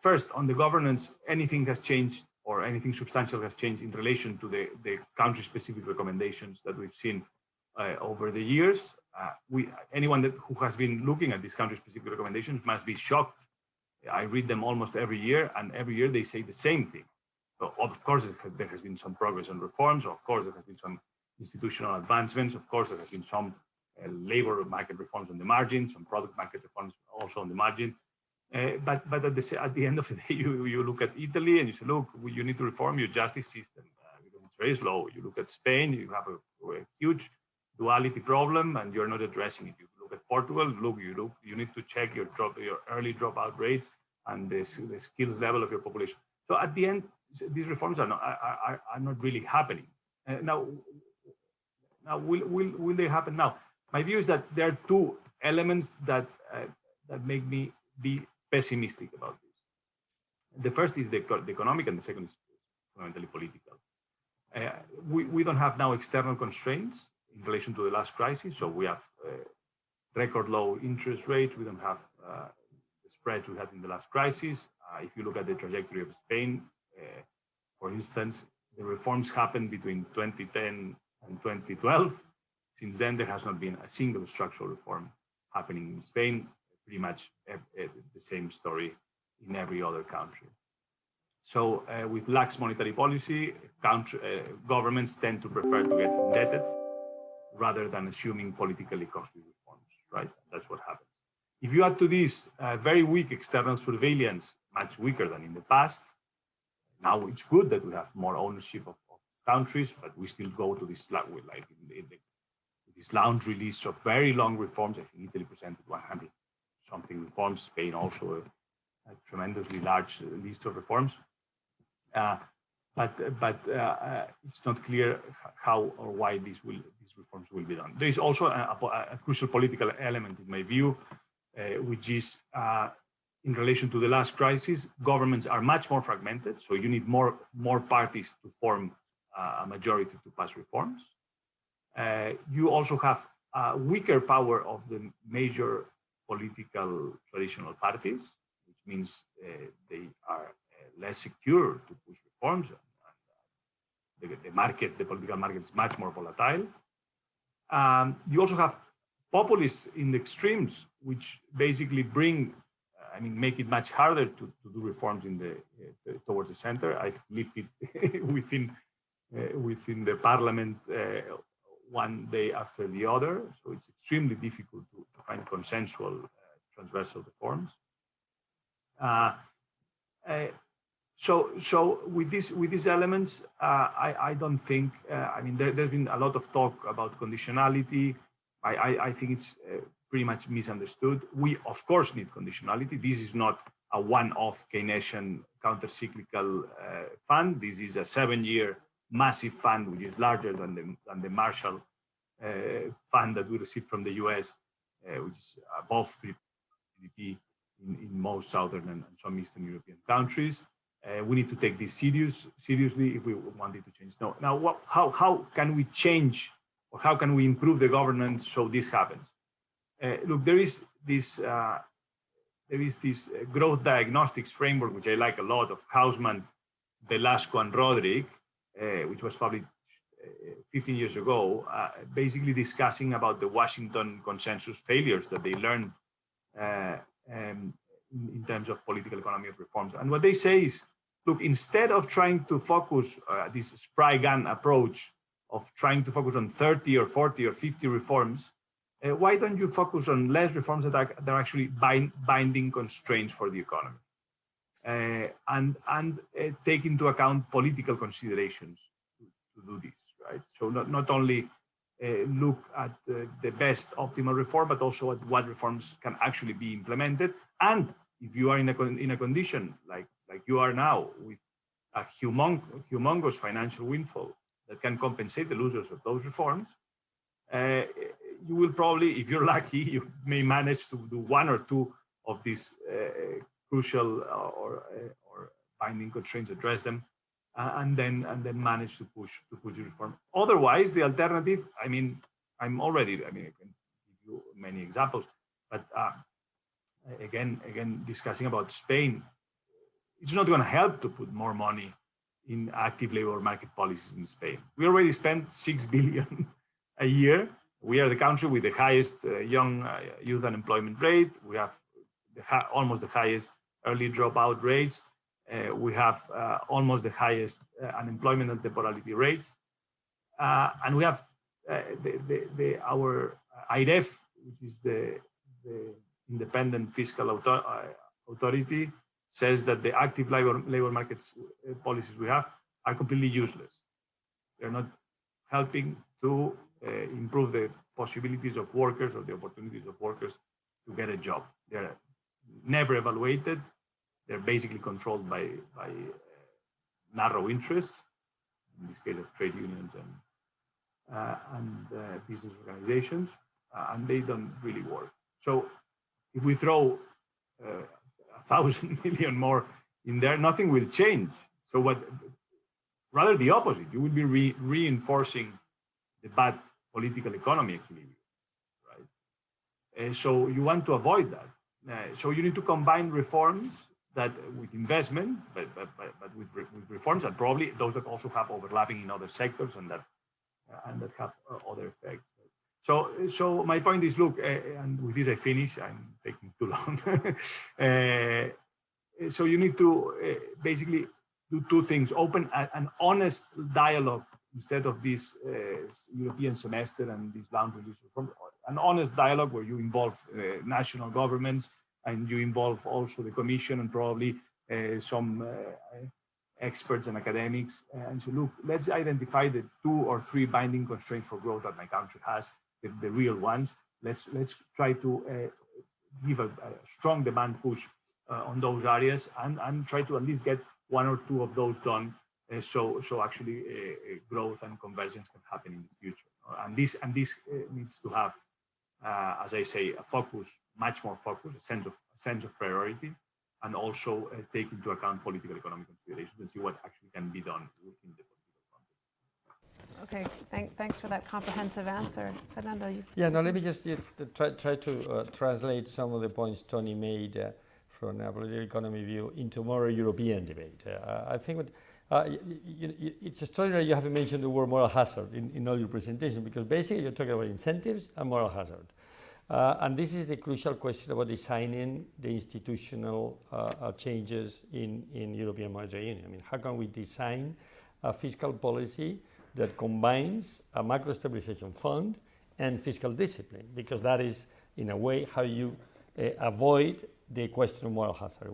first, on the governance, anything has changed or anything substantial has changed in relation to the country-specific recommendations that we've seen over the years. Anyone who has been looking at these country-specific recommendations must be shocked. I read them almost every year, and every year they say the same thing. So of course, there has been some progress on reforms. Of course, there has been some institutional advancements. Of course, there has been some labor market reforms on the margin, some product market reforms also on the margin. But at the end of the day, you look at Italy and you say, look, you need to reform your justice system because it's very slow. You look at Spain, you have a huge duality problem, and you're not addressing it. You look at Portugal, you need to check your early dropout rates and the skills level of your population. So at the end, these reforms are not really happening. Now will they happen now? My view is that there are two elements that make me be pessimistic about this. The first is the economic, and the second is fundamentally political. We don't have now external constraints in relation to the last crisis. So we have record low interest rates. We don't have the spreads we had in the last crisis. If you look at the trajectory of Spain, for instance, the reforms happened between 2010 and 2012. Since then, there has not been a single structural reform happening in Spain. Pretty much the same story in every other country. So with lax monetary policy, governments tend to prefer to get indebted rather than assuming politically costly reforms, right? That's what happens. If you add to this very weak external surveillance, much weaker than in the past, now it's good that we have more ownership of countries, but we still go to this, like this laundry list of very long reforms. I think Italy presented 100 something reforms, Spain also a tremendously large list of reforms. But it's not clear how or why this will these reforms will be done. There is also a crucial political element, in my view, which is in relation to the last crisis. Governments are much more fragmented, so you need more parties to form a majority to pass reforms. You also have a weaker power of the major political traditional parties, which means they are less secure to push reforms. The political market is much more volatile. You also have populists in the extremes, which basically make it much harder to do reforms towards the center. I've lived it within the parliament one day after the other, so it's extremely difficult to find consensual transversal reforms. So with these elements, I don't think. There's been a lot of talk about conditionality. I think it's pretty much misunderstood. We of course need conditionality. This is not a one-off Keynesian counter-cyclical fund. This is a 7-year massive fund, which is larger than the Marshall fund that we received from the US, which is above 3% GDP in most southern and some Eastern European countries. We need to take this seriously if we want it to change. Now, how can we change, or how can we improve the governance so this happens? Look, there is this growth diagnostics framework, which I like a lot, of Hausman, Velasco, and Roderick, which was published 15 years ago, basically discussing about the Washington consensus failures that they learned in terms of political economy of reforms. And what they say is, look, instead of trying to focus this spray gun approach of trying to focus on 30 or 40 or 50 reforms, why don't you focus on less reforms that are actually binding constraints for the economy, and take into account political considerations to do this, right? So not only look at the best optimal reform, but also at what reforms can actually be implemented. And if you are in a condition like you are now, with a humongous financial windfall that can compensate the losers of those reforms, you will probably, if you're lucky, you may manage to do one or two of these crucial or binding constraints, address them, and then manage to push the reform. Otherwise, the alternative, I can give you many examples, but again, discussing about Spain, it's not going to help to put more money in active labor market policies in Spain. We already spent 6 billion a year. We are the country with the highest young youth unemployment rate. We have almost the highest early dropout rates. We have almost the highest unemployment and temporality rates. And we have our IREF, which is the independent fiscal authority, says that the active labor markets policies we have are completely useless. They're not helping to improve the possibilities of workers or the opportunities of workers to get a job. They're never evaluated. They're basically controlled by narrow interests, in this case of trade unions and business organizations, and they don't really work. So if we throw 1,000 million more in there, nothing will change. So rather the opposite, you will be reinforcing the bad political economy equilibrium, right? So you want to avoid that. So you need to combine reforms with investment, but with reforms, and probably those that also have overlapping in other sectors and that have other effects. So my point is, look, and with this I finish. I'm taking too long. So you need to basically do two things: open an honest dialogue instead of this European semester and this boundary list reform. An honest dialogue where you involve national governments and you involve also the Commission and probably some experts and academics. And so, look, let's identify the 2 or 3 binding constraints for growth that my country has, the real ones. Let's try to give a strong demand push on those areas and try to at least get 1 or 2 of those done, so actually growth and convergence can happen in the future. And this needs to have, as I say, a focus, much more focus, a sense of priority, and also take into account political economic considerations and see what actually can be done within the political context. Okay, thanks for that comprehensive answer. Fernando, you Yeah, no, let me just try to translate some of the points Tony made from a political economy view into more European debate. I think it's extraordinary you haven't mentioned the word moral hazard in all your presentation, because basically you're talking about incentives and moral hazard. And this is a crucial question about designing the institutional changes in European Monetary Union. I mean, how can we design a fiscal policy that combines a macro stabilization fund and fiscal discipline? Because that is, in a way, how you avoid the question of moral hazard.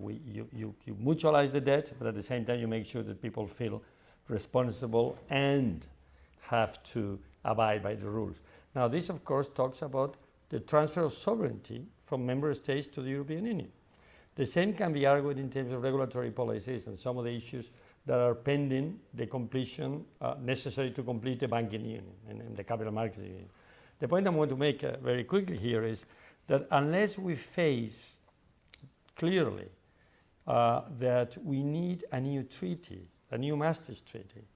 You mutualize the debt, but at the same time you make sure that people feel responsible and have to abide by the rules. Now, this, of course, talks about the transfer of sovereignty from member states to the European Union. The same can be argued in terms of regulatory policies and some of the issues that are pending the completion necessary to complete the banking union and the capital markets union. The point I want to make very quickly here is that unless we face clearly that we need a new treaty, a new Maastricht Treaty,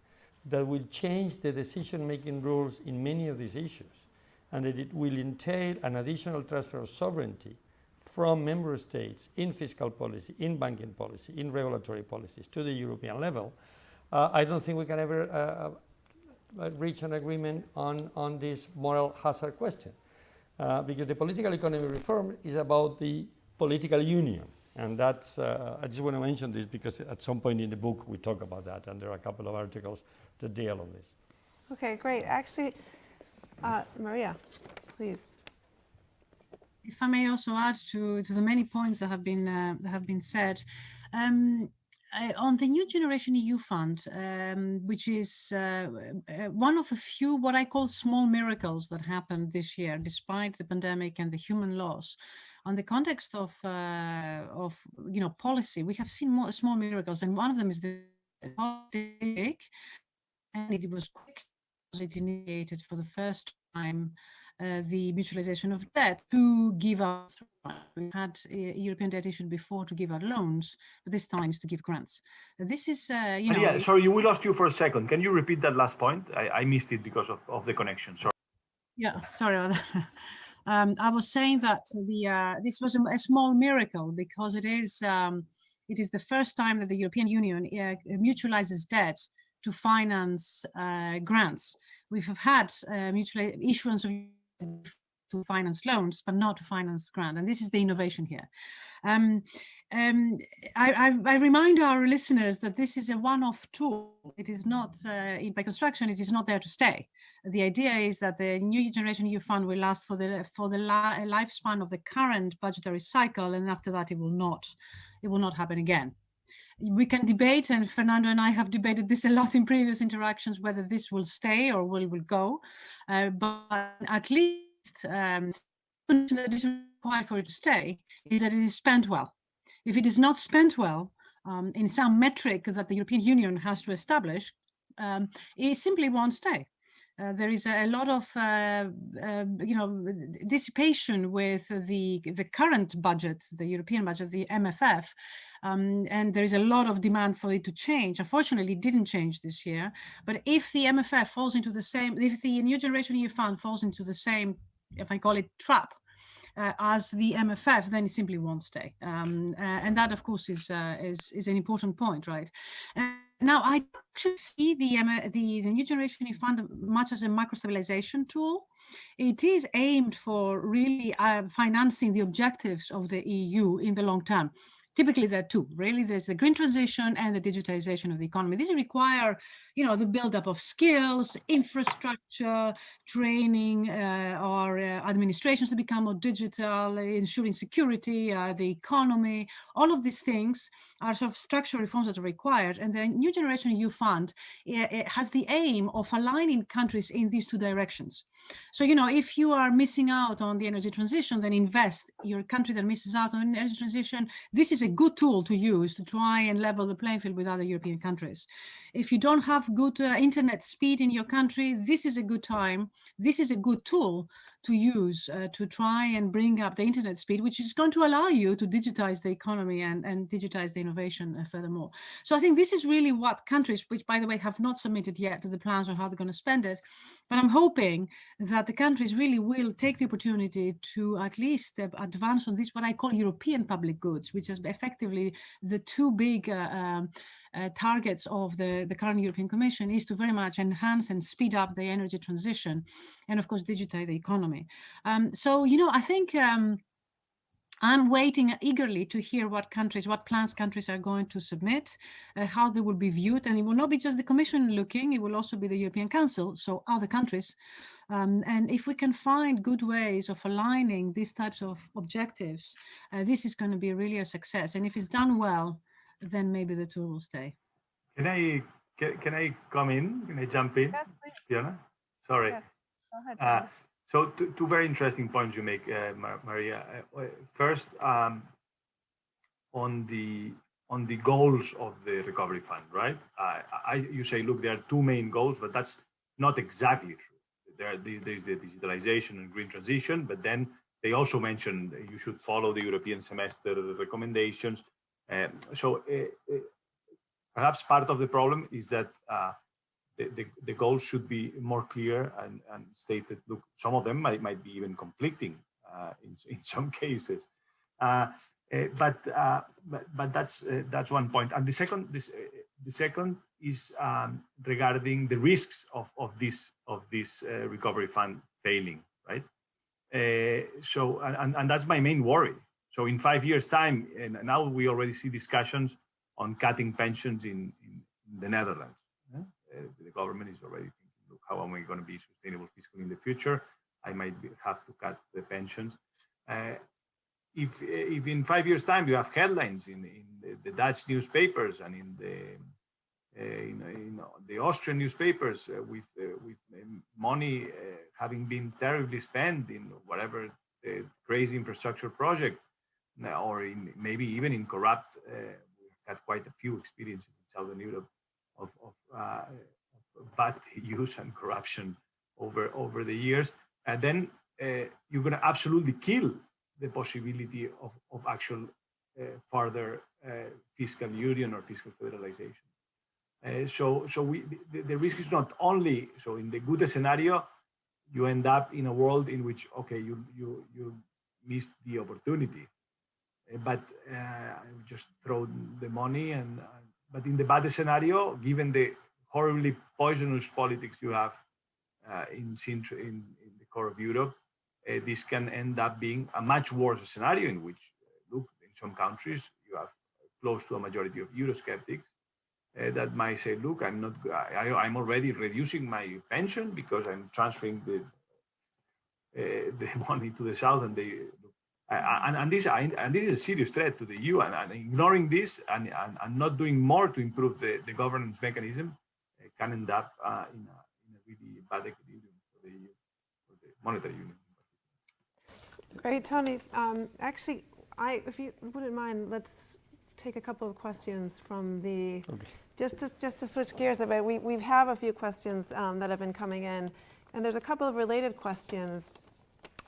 that will change the decision-making rules in many of these issues, and that it will entail an additional transfer of sovereignty from member states in fiscal policy, in banking policy, in regulatory policies to the European level, I don't think we can ever reach an agreement on this moral hazard question. Because the political economy reform is about the political union. And that's, I just want to mention this because at some point in the book we talk about that, and there are a couple of articles that deal on this. Okay, great. Actually, Maria, please. If I may also add to the many points that have been said, on the New Generation EU Fund, which is one of a few what I call small miracles that happened this year, despite the pandemic and the human loss. On the context of policy, we have seen small miracles, and one of them is the pandemic, and it was quick. It initiated for the first time the mutualization of debt to give out. We had European debt issued before to give out loans, but this time is to give grants. This is, Yeah, sorry, we lost you for a second. Can you repeat that last point? I missed it because of the connection. Sorry. Yeah, sorry about that. I was saying that this was a small miracle because it is the first time that the European Union mutualizes debt to finance grants. We have had mutual issuance of to finance loans, but not to finance grant, and this is the innovation here. I remind our listeners that this is a one-off tool. It is not, by construction, it is not there to stay. The idea is that the New Generation EU Fund will last for the lifespan of the current budgetary cycle, and after that, it will not happen again. We can debate, and Fernando and I have debated this a lot in previous interactions, whether this will stay or will go. But at least the condition that is required for it to stay is that it is spent well. If it is not spent well in some metric that the European Union has to establish, it simply won't stay. There is a lot of dissipation with the current budget, the European budget, the MFF, and there is a lot of demand for it to change. Unfortunately, it didn't change this year. But if the MFF falls into the same, if the New Generation EU Fund falls into the same, if I call it trap, as the MFF, then it simply won't stay. And that, of course, is an important point, right? Now, I actually see the New Generation EU Fund much as a macro stabilization tool. It is aimed for really financing the objectives of the EU in the long term. Typically, there are two. Really, there's the green transition and the digitization of the economy. These require, the buildup of skills, infrastructure, training, or administrations to become more digital, ensuring security, the economy. All of these things are sort of structural reforms that are required. And the New Generation EU Fund it has the aim of aligning countries in these two directions. So, if you are missing out on the energy transition, then invest. Your country that misses out on energy transition, this is a good tool to use to try and level the playing field with other European countries. If you don't have good internet speed in your country, this is a good time. This is a good tool to use to try and bring up the internet speed, which is going to allow you to digitize the economy and digitize the innovation furthermore. So I think this is really what countries, which by the way have not submitted yet to the plans on how they're going to spend it, but I'm hoping that the countries really will take the opportunity to at least advance on this, what I call European public goods, which is effectively the two big targets of the current European Commission, is to very much enhance and speed up the energy transition and of course digitize the economy. So, you know, I think I'm waiting eagerly to hear what plans countries are going to submit, how they will be viewed. And it will not be just the Commission looking, it will also be the European Council, so other countries. And if we can find good ways of aligning these types of objectives, this is going to be really a success. And if it's done well, then maybe the tool will stay. Can I come in? Can I jump in? Yes, please. Fiona? Sorry. Yes. Go ahead, Tony. So two very interesting points you make, Maria. First, on the goals of the recovery fund, right? You say, look, there are two main goals, but that's not exactly true. There's the digitalization and green transition, but then they also mentioned you should follow the European semester recommendations. So perhaps part of the problem is that the goals should be more clear and stated. Look, some of them might be even conflicting in some cases. But that's one point. And the second is regarding the risks of this recovery fund failing, right? So that's my main worry. So in 5 years' time, and now we already see discussions on cutting pensions in the Netherlands. The government is already thinking, look, how am I going to be sustainable fiscally in the future? I might have to cut the pensions. If in 5 years' time you have headlines in the Dutch newspapers and in the Austrian newspapers with money having been terribly spent in whatever crazy infrastructure project, or maybe even in corrupt, we've had quite a few experiences in Southern Europe of bad use and corruption over the years, and then you're going to absolutely kill the possibility of actual further fiscal union or fiscal federalization. So the risk is not only, so in the good scenario, you end up in a world in which, okay, you missed the opportunity, but just throw the money. But in the bad scenario, given the horribly poisonous politics you have in the core of Europe, this can end up being a much worse scenario in which, look, in some countries, you have close to a majority of Eurosceptics that might say, look, I'm already reducing my pension because I'm transferring the money to the South, and this is a serious threat to the EU, and ignoring this and not doing more to improve the governance mechanism can end up in a really bad equilibrium for the EU, for the monetary union. Great, Tony. Actually, if you wouldn't mind, let's take a couple of questions from the. Okay. Just to switch gears a bit, we have a few questions that have been coming in, and there's a couple of related questions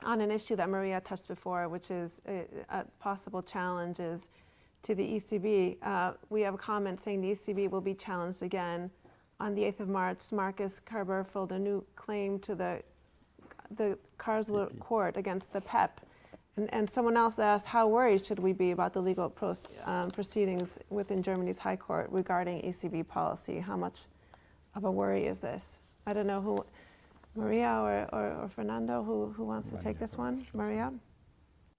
on an issue that Maria touched before, which is possible challenges to the ECB. We have a comment saying the ECB will be challenged again. On the 8th of March, Marcus Kerber filed a new claim to the Karlsruhe court against the PEP. And someone else asked, how worried should we be about the legal proceedings within Germany's High Court regarding ECB policy? How much of a worry is this? I don't know who, Maria or Fernando, who wants to take this one? Maria?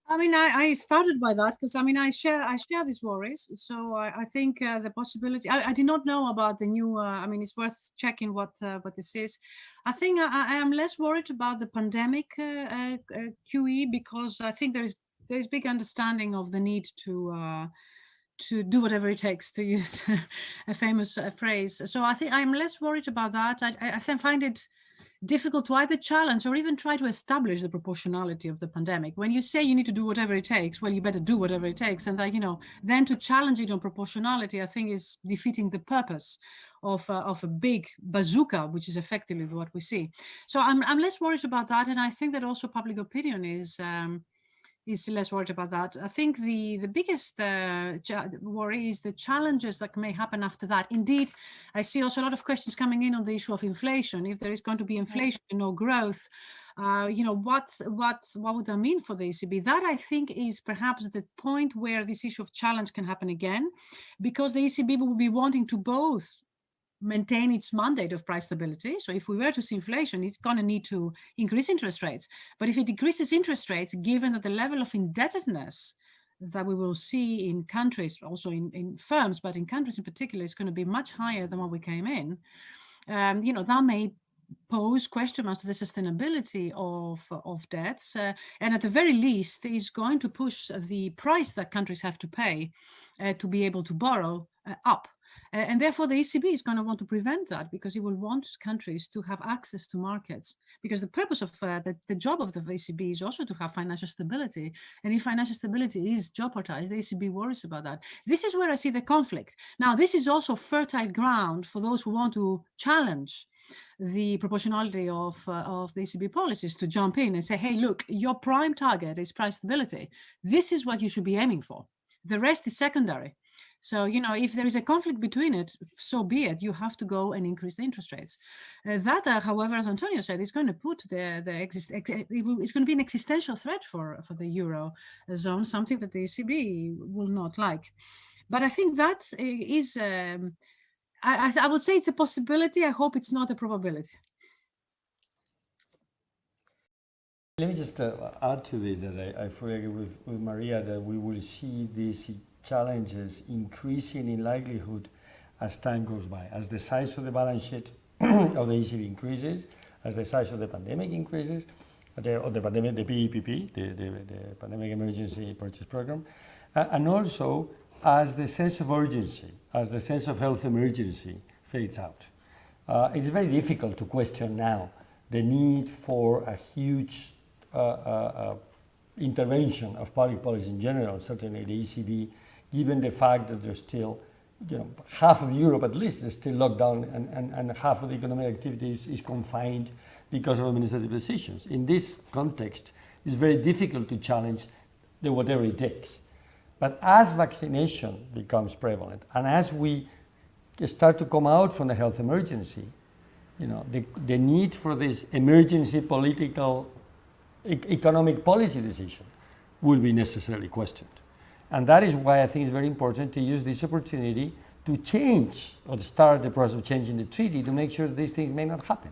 I mean, I started by that because, I mean, I share these worries. So I think the possibility, I did not know about the new, I mean, it's worth checking what this is. I think I am less worried about the pandemic QE because I think there's big understanding of the need to do whatever it takes, to use a famous phrase. So I think I'm less worried about that. I find it difficult to either challenge or even try to establish the proportionality of the pandemic. When you say you need to do whatever it takes, well, you better do whatever it takes. And then to challenge it on proportionality, I think is defeating the purpose of a big bazooka, which is effectively what we see. So I'm less worried about that. And I think that also public opinion is less worried about that. I think the biggest worry is the challenges that may happen after that. Indeed, I see also a lot of questions coming in on the issue of inflation. If there is going to be inflation and no growth, what would that mean for the ECB? That, I think, is perhaps the point where this issue of challenge can happen again, because the ECB will be wanting to both maintain its mandate of price stability. So if we were to see inflation, it's going to need to increase interest rates. But if it decreases interest rates, given that the level of indebtedness that we will see in countries, also in firms, but in countries in particular, is going to be much higher than what we came in, that may pose question marks to the sustainability of debts, and at the very least is going to push the price that countries have to pay to be able to borrow up. And therefore, the ECB is going to want to prevent that, because it will want countries to have access to markets, because the purpose of the job of the ECB is also to have financial stability. And if financial stability is jeopardized, the ECB worries about that. This is where I see the conflict. Now, this is also fertile ground for those who want to challenge the proportionality of the ECB policies, to jump in and say, hey, look, your prime target is price stability. This is what you should be aiming for. The rest is secondary. So, if there is a conflict between it, so be it. You have to go and increase the interest rates. That, however, as Antonio said, is going to put it's going to be an existential threat for the Euro zone, something that the ECB will not like. But I think that is, I would say it's a possibility. I hope it's not a probability. Let me just add to this that I fully agree with Maria that we will see these challenges increasing in likelihood as time goes by, as the size of the balance sheet of the ECB increases, as the size of the pandemic increases, the PEPP, the Pandemic Emergency Purchase Program, and also as the sense of urgency, as the sense of health emergency fades out. It is very difficult to question now the need for a huge intervention of public policy in general, certainly the ECB, given the fact that there's still, half of Europe at least is still locked down, and half of the economic activity is confined because of administrative decisions. In this context, it's very difficult to challenge the whatever it takes. But as vaccination becomes prevalent, and as we start to come out from the health emergency, the need for this emergency political economic policy decision will be necessarily questioned. And that is why I think it's very important to use this opportunity to change or to start the process of changing the treaty to make sure that these things may not happen.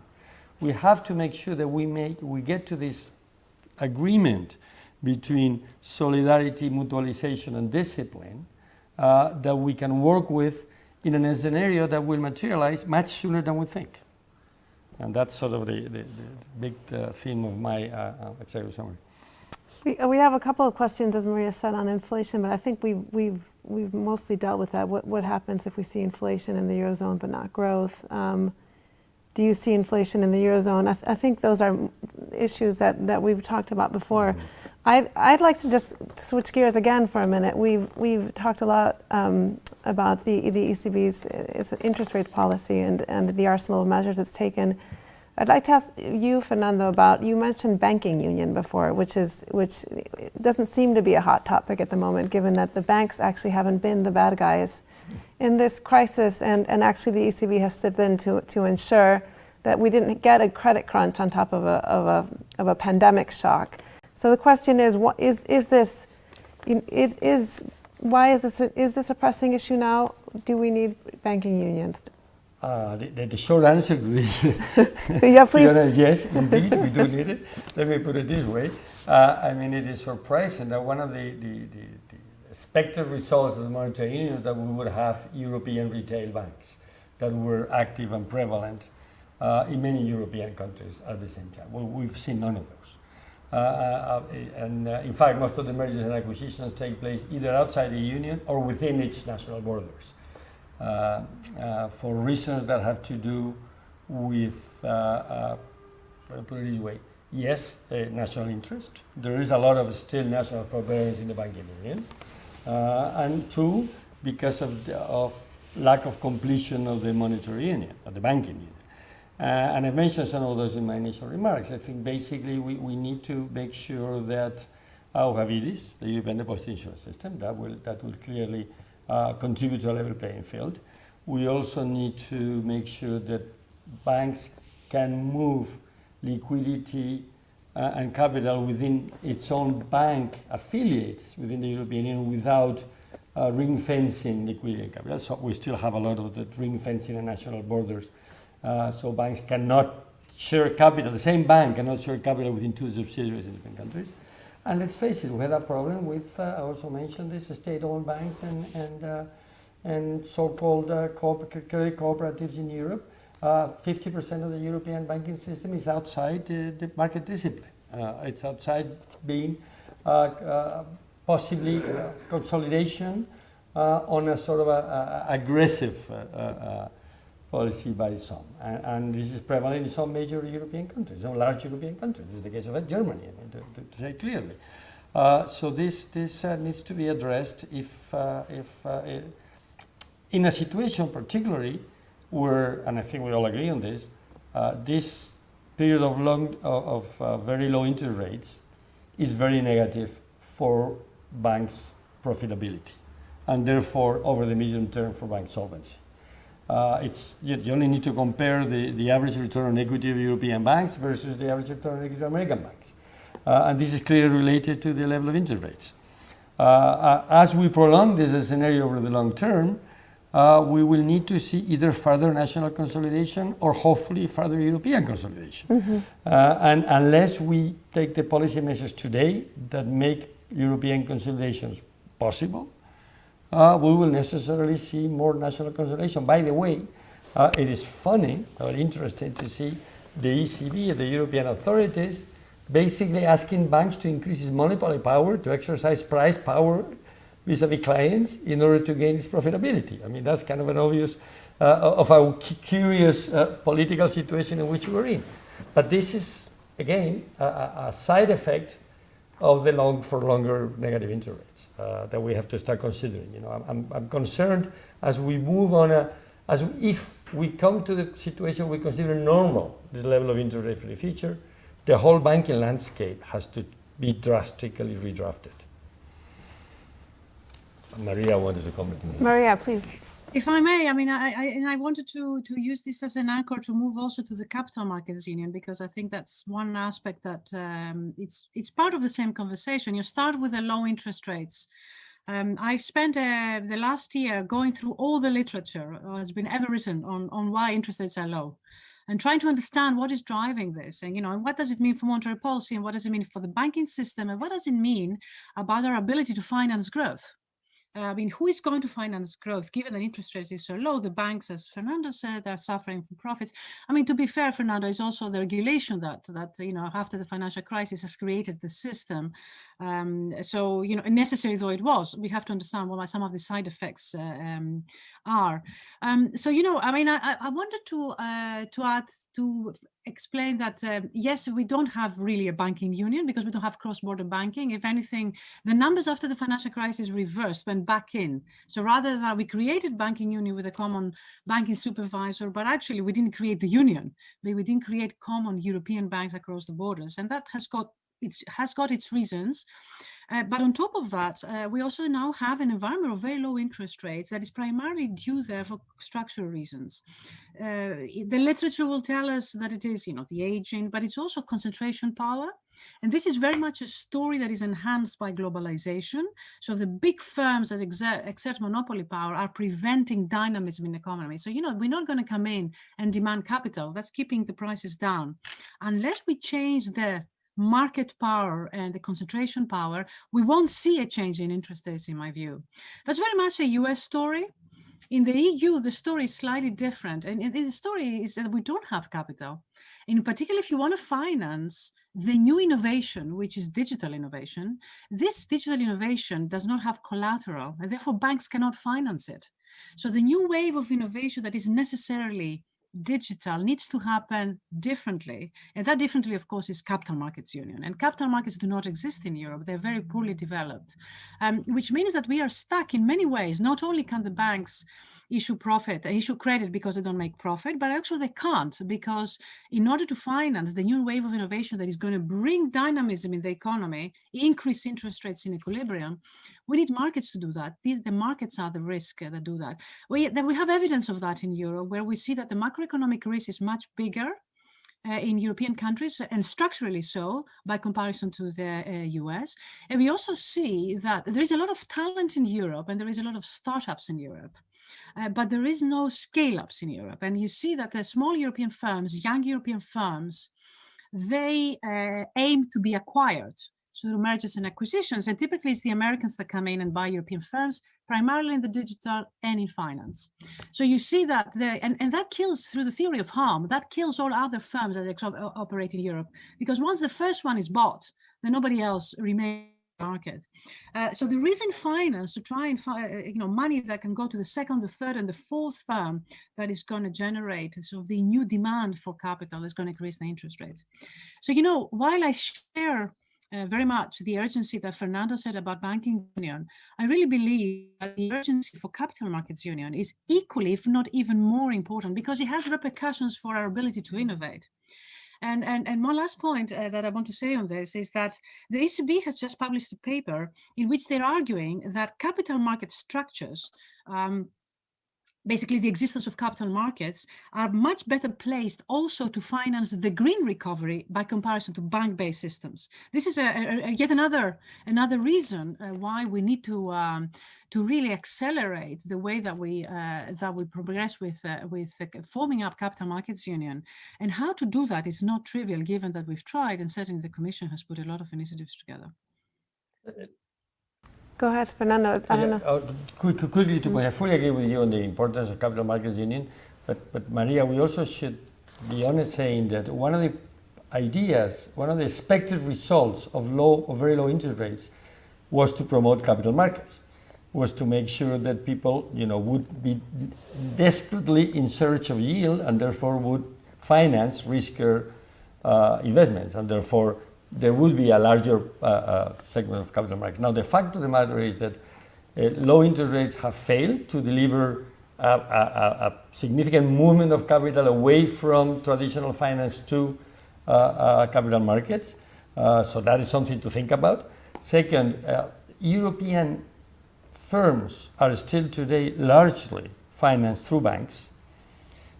We have to make sure that we get to this agreement between solidarity, mutualization, and discipline that we can work with in a scenario that will materialize much sooner than we think. And that's sort of the big theme of my executive summary. We have a couple of questions, as Maria said, on inflation, but I think we've mostly dealt with that. What happens if we see inflation in the Eurozone but not growth? Do you see inflation in the Eurozone? I think those are issues that we've talked about before. Mm-hmm. I'd like to just switch gears again for a minute. We've talked a lot about the ECB's interest rate policy and the arsenal of measures it's taken. I'd like to ask you, Fernando, you mentioned banking union before, which doesn't seem to be a hot topic at the moment, given that the banks actually haven't been the bad guys in this crisis, and actually the ECB has stepped in to ensure that we didn't get a credit crunch on top of a pandemic shock. So the question is, is this a pressing issue now? Do we need banking unions? The short answer to this, yeah, please. Yes, indeed, we do need it. Let me put it this way. It is surprising that one of the expected results of the monetary union is that we would have European retail banks that were active and prevalent in many European countries at the same time. Well, we've seen none of those. In fact, most of the mergers and acquisitions take place either outside the union or within its national borders. For reasons that have to do with put it this way. Yes, national interest. There is a lot of still national forbearance in the banking union. And two, because of lack of completion of the monetary union, of the banking union. And I've mentioned some of those in my initial remarks. I think basically we need to make sure that EDIS, the European Deposit Insurance System, that will clearly contribute to a level playing field. We also need to make sure that banks can move liquidity and capital within its own bank affiliates within the European Union without ring fencing liquidity and capital. So we still have a lot of the ring fencing and national borders. So banks cannot share capital. The same bank cannot share capital within two subsidiaries in different countries. And let's face it, we had a problem with, I also mentioned this, state-owned banks and so-called credit cooperatives in Europe. 50% of the European banking system is outside the market discipline. It's outside being possibly consolidation on a sort of aggressive policy by some. And this is prevalent in some major European countries, some large European countries. This is the case of Germany, I mean, to say clearly. So this needs to be addressed if in a situation particularly where, and I think we all agree on this period of very low interest rates is very negative for banks' profitability, and therefore over the medium term for bank solvency. You only need to compare the average return on equity of European banks versus the average return on equity of American banks. And this is clearly related to the level of interest rates. As we prolong this scenario over the long term, we will need to see either further national consolidation or hopefully further European consolidation. Mm-hmm. And unless we take the policy measures today that make European consolidations possible, we will necessarily see more national consolidation. By the way, it is funny or interesting to see the ECB, the European authorities, basically asking banks to increase its monopoly power, to exercise price power vis-a-vis clients in order to gain its profitability. I mean, that's kind of an obvious, of a curious political situation in which we're in. But this is, again, a side effect of the longer negative interest rates that we have to start considering. You know, I'm concerned as we move on, if we come to the situation we consider normal, this level of interest rate for the future, the whole banking landscape has to be drastically redrafted. Maria wanted to comment. Maria, please. If I may, I mean, I wanted to use this as an anchor to move also to the Capital Markets Union, because I think that's one aspect that it's part of the same conversation. You start with the low interest rates. I spent the last year going through all the literature has been ever written on why interest rates are low, and trying to understand what is driving this, and and what does it mean for monetary policy, and what does it mean for the banking system, and what does it mean about our ability to finance growth. I mean, who is going to finance growth given that interest rates is so low? The banks, as Fernando said, are suffering from profits. I mean, to be fair, Fernando, is also the regulation that after the financial crisis has created the system. So necessary though it was, we have to understand what some of the side effects are. So I mean, I wanted to explain that yes, we don't have really a banking union because we don't have cross-border banking. If anything, the numbers after the financial crisis reversed, went back in. So rather than we created banking union with a common banking supervisor, but actually we didn't create the union. We didn't create common European banks across the borders, and that has got its reasons. But on top of that, we also now have an environment of very low interest rates that is primarily due there for structural reasons. The literature will tell us that it is, the aging, but it's also concentration power. And this is very much a story that is enhanced by globalization. So the big firms that exert monopoly power are preventing dynamism in the economy. So, we're not going to come in and demand capital. That's keeping the prices down. Unless we change the market power and the concentration power, we won't see a change in interest rates, in my view. That's very much a US story. In the EU, the story is slightly different. And the story is that we don't have capital. In particular, if you want to finance the new innovation, which is digital innovation, this digital innovation does not have collateral, and therefore banks cannot finance it. So the new wave of innovation that is necessarily digital needs to happen differently. And that differently, of course, is capital markets union. And capital markets do not exist in Europe. They're very poorly developed, which means that we are stuck in many ways. Not only can the banks issue credit because they don't make profit, but actually they can't, because in order to finance the new wave of innovation that is going to bring dynamism in the economy, increase interest rates in equilibrium, we need markets to do that. The markets are the risk that do that. We have evidence of that in Europe, where we see that the macroeconomic risk is much bigger in European countries, and structurally so by comparison to the US. And we also see that there is a lot of talent in Europe and there is a lot of startups in Europe. But there is no scale-ups in Europe. And you see that the small European firms, young European firms, they aim to be acquired through mergers and acquisitions. And typically it's the Americans that come in and buy European firms, primarily in the digital and in finance. So you see that, and that kills, through the theory of harm, that kills all other firms that operate in Europe. Because once the first one is bought, then nobody else remains market. So there is in finance to try and find money that can go to the second, the third, and the fourth firm that is going to generate sort of the new demand for capital is going to increase the interest rates. So while I share very much the urgency that Fernando said about banking union, I really believe that the urgency for capital markets union is equally, if not even more important, because it has repercussions for our ability to innovate. And one last point that I want to say on this is that the ECB has just published a paper in which they're arguing that capital market structures, basically the existence of capital markets, are much better placed also to finance the green recovery by comparison to bank-based systems. This is yet another reason why we need to really accelerate the way that we progress with forming up capital markets union. And how to do that is not trivial, given that we've tried, and certainly the Commission has put a lot of initiatives together. Go ahead, Fernando. I don't know. Quickly, I fully agree with you on the importance of capital markets union, but Maria, we also should be honest saying that one of the ideas, one of the expected results of very low interest rates was to promote capital markets, was to make sure that people, would be desperately in search of yield and therefore would finance riskier investments, and therefore there will be a larger segment of capital markets. Now, the fact of the matter is that low interest rates have failed to deliver a significant movement of capital away from traditional finance to capital markets. So that is something to think about. Second, European firms are still today largely financed through banks.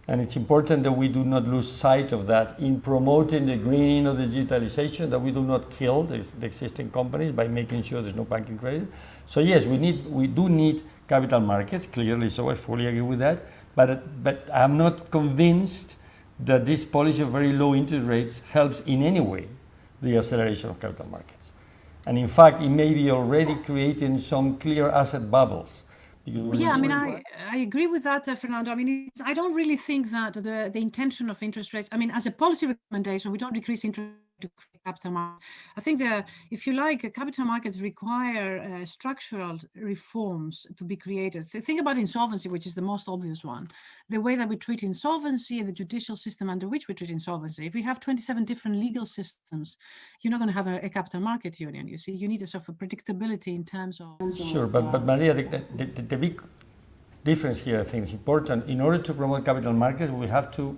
And it's important that we do not lose sight of that in promoting the greening of the digitalization, that we do not kill the existing companies by making sure there's no banking credit. So yes, we do need capital markets, clearly so, I fully agree with that. But I'm not convinced that this policy of very low interest rates helps in any way the acceleration of capital markets. And in fact, it may be already creating some clear asset bubbles. Yeah, I mean, I agree with that, Fernando. I mean, I don't really think that the intention of interest rates, I mean, as a policy recommendation, we don't decrease interest to capital markets. I think if you like, capital markets require structural reforms to be created. So think about insolvency, which is the most obvious one. The way that we treat insolvency and the judicial system under which we treat insolvency. If we have 27 different legal systems, you're not going to have a capital market union. You see, you need a sort of predictability in terms of. Sure, but Maria, the big difference here, I think, is important. In order to promote capital markets, we have to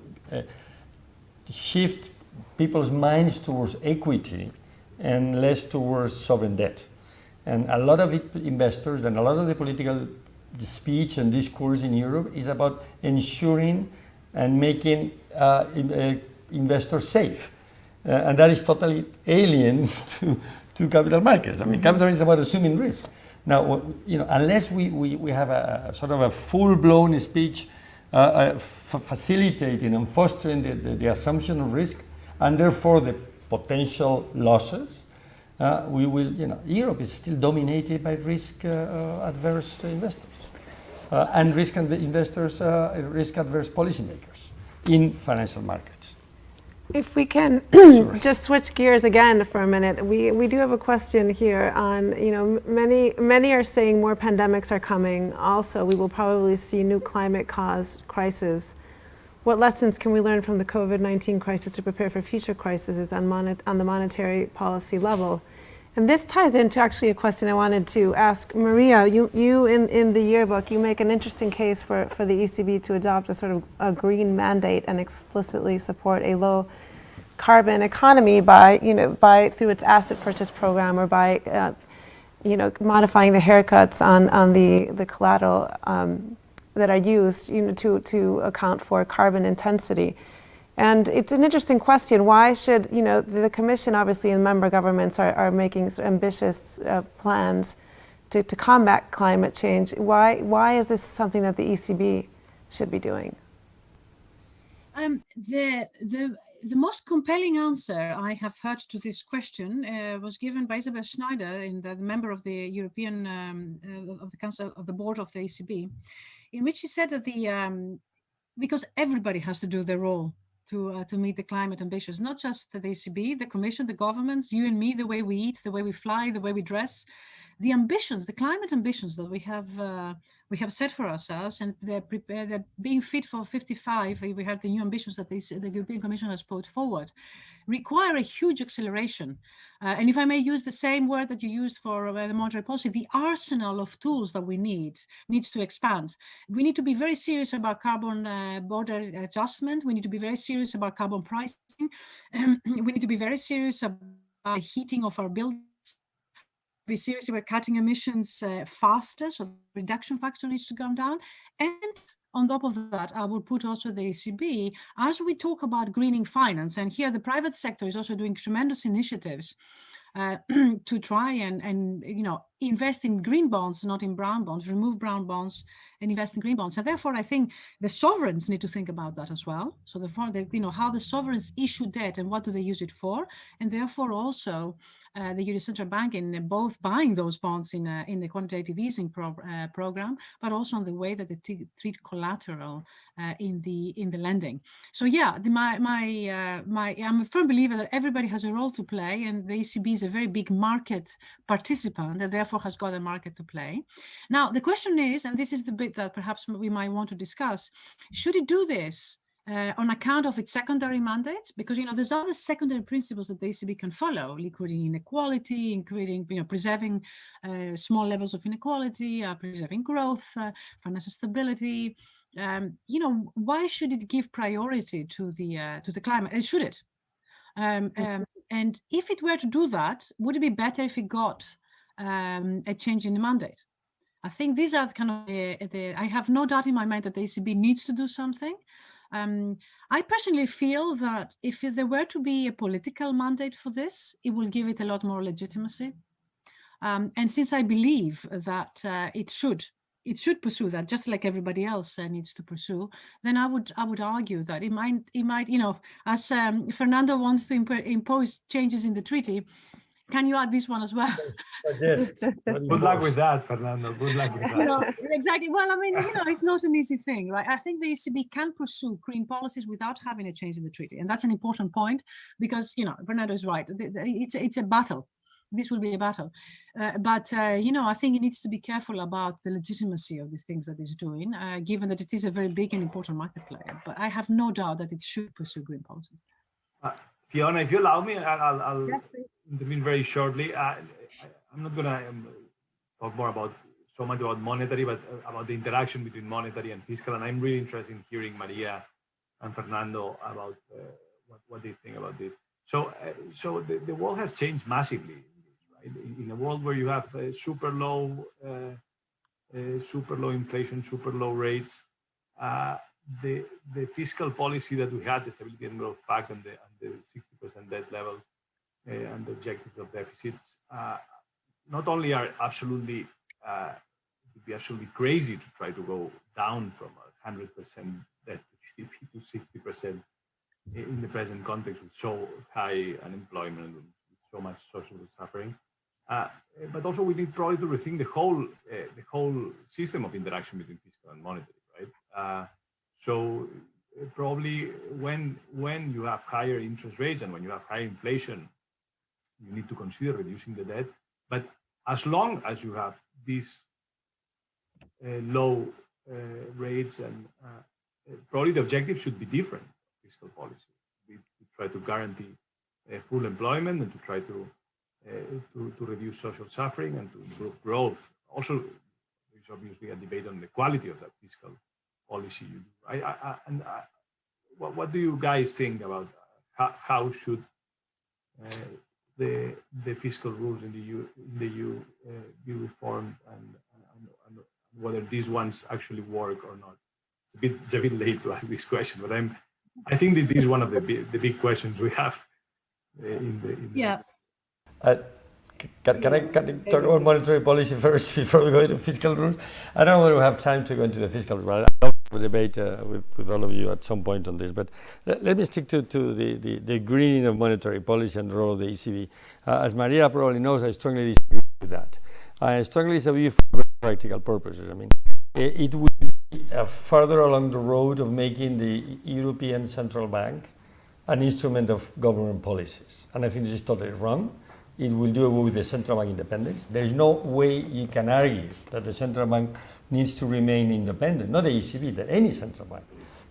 shift people's minds towards equity and less towards sovereign debt. And a lot of investors and a lot of the political speech and discourse in Europe is about ensuring and making investors safe. And that is totally alien to capital markets. I mean, capital is about assuming risk. Now, unless we have a sort of a full-blown speech facilitating and fostering the assumption of risk, and therefore the potential losses, we will, Europe is still dominated by risk-adverse investors and risk-adverse policymakers in financial markets. If we can just switch gears again for a minute, we do have a question here on, many are saying more pandemics are coming. Also, we will probably see new climate-caused crises. what lessons can we learn from the COVID-19 crisis to prepare for future crises on the monetary policy level? And this ties into actually a question I wanted to ask Maria. You in the yearbook, you make an interesting case for the ECB to adopt a sort of a green mandate and explicitly support a low carbon economy by through its asset purchase program or by modifying the haircuts on the collateral that are used to account for carbon intensity. And it's an interesting question. Why should, the Commission obviously and member governments are making ambitious plans to combat climate change. Why is this something that the ECB should be doing? The most compelling answer I have heard to this question was given by Isabel Schneider, the member of the European of the Council of the Board of the ECB, in which she said that because everybody has to do their role to meet the climate ambitions, not just the ECB, the Commission, the governments, you and me, the way we eat, the way we fly, the way we dress, the ambitions, the climate ambitions that we have set for ourselves, and they're being fit for 55. We have the new ambitions that the European Commission has put forward, require a huge acceleration. And if I may use the same word that you used for the monetary policy, the arsenal of tools that we needs to expand. We need to be very serious about carbon border adjustment. We need to be very serious about carbon pricing. We need to be very serious about the heating of our buildings. Be serious about cutting emissions faster, so the reduction factor needs to come down. And on top of that, I will put also the ECB, as we talk about greening finance, and here the private sector is also doing tremendous initiatives to try and invest in green bonds, not in brown bonds, remove brown bonds and invest in green bonds. And therefore, I think the sovereigns need to think about that as well. So therefore, how the sovereigns issue debt and what do they use it for, and therefore also the European Central Bank in both buying those bonds in the quantitative easing program, but also on the way that they treat collateral in the lending. So yeah, I'm a firm believer that everybody has a role to play, and the ECB is a very big market participant and therefore has got a market to play. Now the question is, and this is the bit that perhaps we might want to discuss, should it do this on account of its secondary mandates? Because there's other secondary principles that the ECB can follow: liquidating inequality, including preserving small levels of inequality, preserving growth, financial stability. Why should it give priority to the climate? And should it? And if it were to do that, would it be better if it got a change in the mandate? I think these are kind of I have no doubt in my mind that the ECB needs to do something. I personally feel that if there were to be a political mandate for this, it will give it a lot more legitimacy. And since I believe that it should pursue that, just like everybody else needs to pursue, then I would argue that it might, as Fernando wants to impose changes in the treaty. Can you add this one as well? Yes. Good luck with that, Fernando. Good luck with that. Exactly. Well, I mean, it's not an easy thing, right? I think the ECB can pursue green policies without having a change in the treaty. And that's an important point because, Fernando is right. It's a battle. This will be a battle. But I think it needs to be careful about the legitimacy of these things that it's doing, given that it is a very big and important market player. But I have no doubt that it should pursue green policies. Fiona, if you allow me, I'll intervene very shortly. I'm not going to talk so much about monetary, but about the interaction between monetary and fiscal. And I'm really interested in hearing Maria and Fernando about what they think about this. So the world has changed massively, right? In a world where you have super low inflation, super low rates, the fiscal policy that we had, the Stability and Growth Pact, and the 60% debt levels and the objectives of deficits, not only are absolutely would be absolutely crazy to try to go down from 100% debt to GDP to 60% in the present context with so high unemployment and with so much social suffering. But also we need probably to rethink the whole system of interaction between fiscal and monetary, right? So probably when you have higher interest rates and when you have high inflation, you need to consider reducing the debt. But as long as you have these low rates and probably the objective should be different. Fiscal policy, we try to guarantee full employment and to try to reduce social suffering and to improve growth. Also, there's obviously a debate on the quality of that fiscal policy you do. What do you guys think about how should the fiscal rules in the EU be reformed, and whether these ones actually work or not? It's a bit late to ask this question, but I think that this is one of the big questions we have in the Yeah. next. Can I talk about monetary policy first before we go into fiscal rules? I don't know whether we have time to go into the fiscal rules, but I'd love to have a debate with all of you at some point on this. But let me stick to the greening of monetary policy and the role of the ECB. As Maria probably knows, I strongly disagree with that. I strongly disagree for very practical purposes. I mean, it will be further along the road of making the European Central Bank an instrument of government policies. And I think this is totally wrong. It will do away with the central bank independence. There is no way you can argue that the central bank needs to remain independent, not the ECB, that any central bank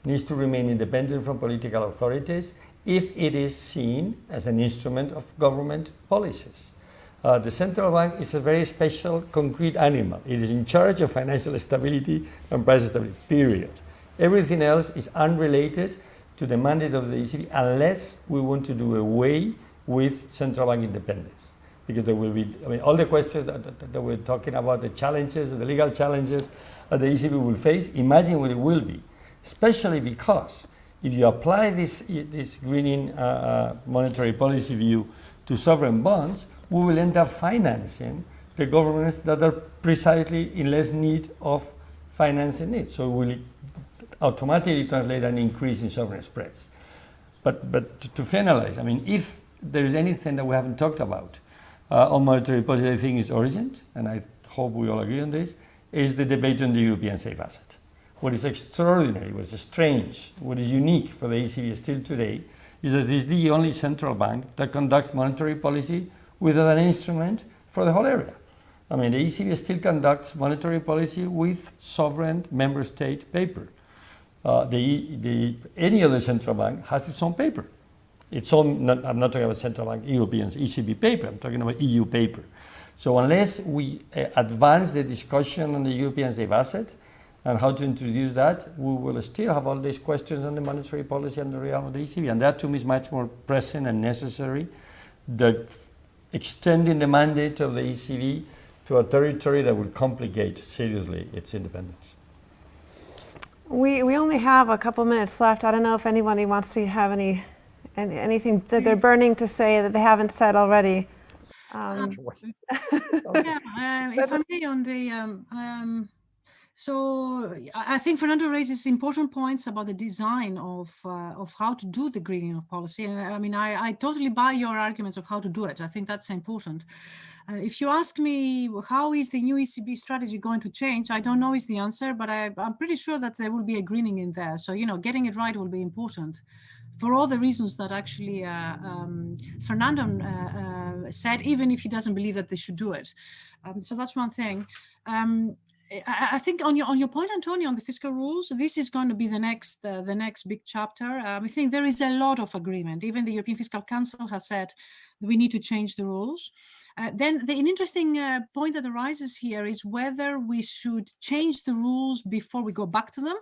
needs to remain independent from political authorities if it is seen as an instrument of government policies. The central bank is a very special, concrete animal. It is in charge of financial stability and price stability, period. Everything else is unrelated to the mandate of the ECB unless we want to do away with central bank independence. Because there will be, I mean, all the questions that we're talking about, the challenges, the legal challenges that the ECB will face, imagine what it will be. Especially because if you apply this greening monetary policy view to sovereign bonds, we will end up financing the governments that are precisely in less need of financing it. So it will automatically translate an increase in sovereign spreads. But to finalize, I mean, if there is anything that we haven't talked about on monetary policy, I think is urgent, and I hope we all agree on this, is the debate on the European safe asset. What is extraordinary, what is strange, what is unique for the ECB still today is that it is the only central bank that conducts monetary policy without an instrument for the whole area. I mean, the ECB still conducts monetary policy with sovereign member state paper. Any other central bank has its own paper. Its own, I'm not talking about central bank European ECB paper, I'm talking about EU paper. So unless we advance the discussion on the European safe asset and how to introduce that, we will still have all these questions on the monetary policy and the realm of the ECB. And that to me is much more pressing and necessary than extending the mandate of the ECB to a territory that will complicate seriously its independence. We only have a couple minutes left. I don't know if anybody wants to have anything that they're burning to say that they haven't said already. If I may, on the so I think Fernando raises important points about the design of how to do the greening of policy. And I mean, I totally buy your arguments of how to do it. I think that's important. If you ask me how is the new ECB strategy going to change, I don't know is the answer, but I'm pretty sure that there will be a greening in there. So, you know, getting it right will be important for all the reasons that actually Fernando said, even if he doesn't believe that they should do it. So that's one thing. I think on your point, Antonio, on the fiscal rules, this is going to be the next big chapter. I think there is a lot of agreement. Even the European Fiscal Council has said we need to change the rules. Then an interesting point that arises here is whether we should change the rules before we go back to them,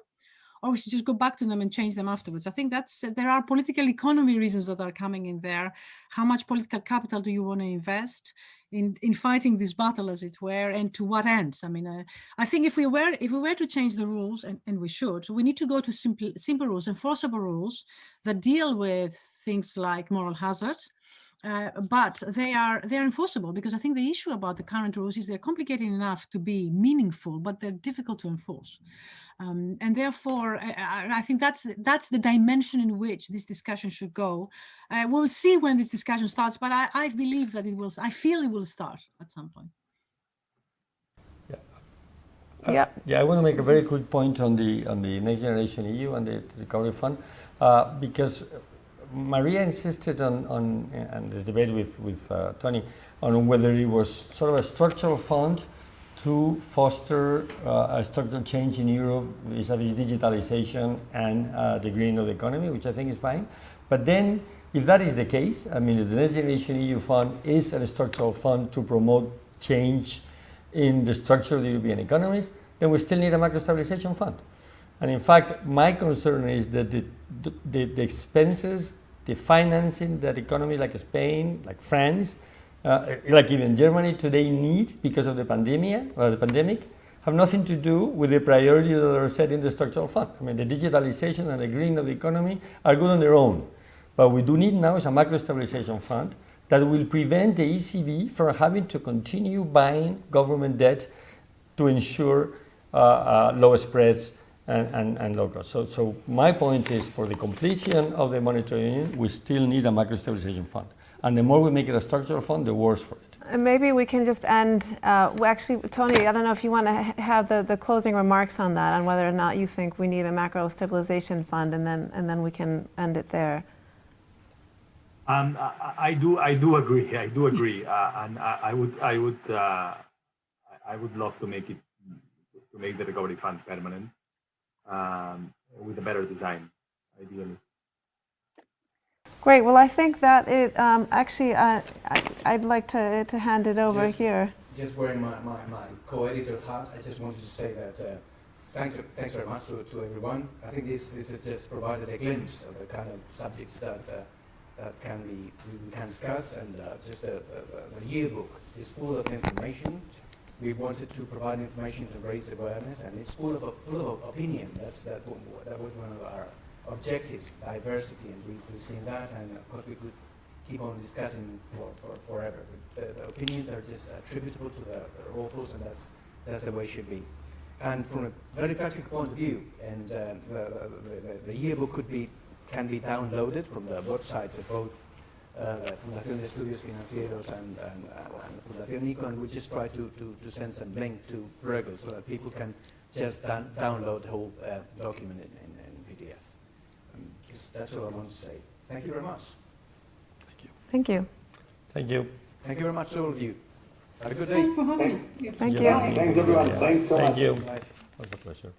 or we should just go back to them and change them afterwards. I think there are political economy reasons that are coming in there. How much political capital do you want to invest in fighting this battle, as it were, and to what end? I mean, I think if we were to change the rules, and we should, so we need to go to simple rules, enforceable rules that deal with things like moral hazard. But they are enforceable, because I think the issue about the current rules is they're complicated enough to be meaningful, but they're difficult to enforce. And therefore, I think that's the dimension in which this discussion should go. We'll see when this discussion starts, but I believe that it will. I feel it will start at some point. Yeah, I want to make a very quick point on the Next Generation EU and the Recovery Fund, because Maria insisted on and this debate with Tony on whether it was sort of a structural fund to foster a structural change in Europe vis-a-vis digitalization and the greening of the economy, which I think is fine. But then, if that is the case, I mean, if the Next Generation EU fund is a structural fund to promote change in the structure of the European economies, then we still need a macro stabilization fund. And in fact, my concern is that the expenses, the financing that economies like Spain, like France, like even Germany today need because of the pandemic, have nothing to do with the priorities that are set in the structural fund. I mean, the digitalization and the greening of the economy are good on their own. But we do need now is a macro stabilization fund that will prevent the ECB from having to continue buying government debt to ensure low spreads and low costs. So my point is, for the completion of the monetary union, we still need a macro stabilization fund. And the more we make it a structural fund, the worse for it. And maybe we can just end, actually, Tony, I don't know if you want to have the closing remarks on that, on whether or not you think we need a macro stabilization fund, and then we can end it there. I do agree. And I would love to make the recovery fund permanent with a better design, ideally. Great. Well, I think that it actually I'd like to hand it over here. Just wearing my co-editor hat, I just wanted to say that thanks very much to everyone. I think this has just provided a glimpse of the kind of subjects that we can discuss, and just the yearbook is full of information. We wanted to provide information to raise awareness, and it's full of opinion. That was one of our objectives, diversity, and we've seen that, and of course we could keep on discussing for forever. But the opinions are just attributable to the authors, and that's the way it should be. And from a very practical point of view, and the yearbook can be downloaded from the websites of both Fundación de Estudios Financieros and Fundación ICO, and we just try to send some link to Bruegel so that people can just download the whole document in PDF. That's all I want to say. Thank you very much. Thank you. Thank you. Thank you very much to all of you. Have a good day. Thanks for having me. Thank you. Thanks, everyone. Thanks so much. Thank you. Bye. It was a pleasure.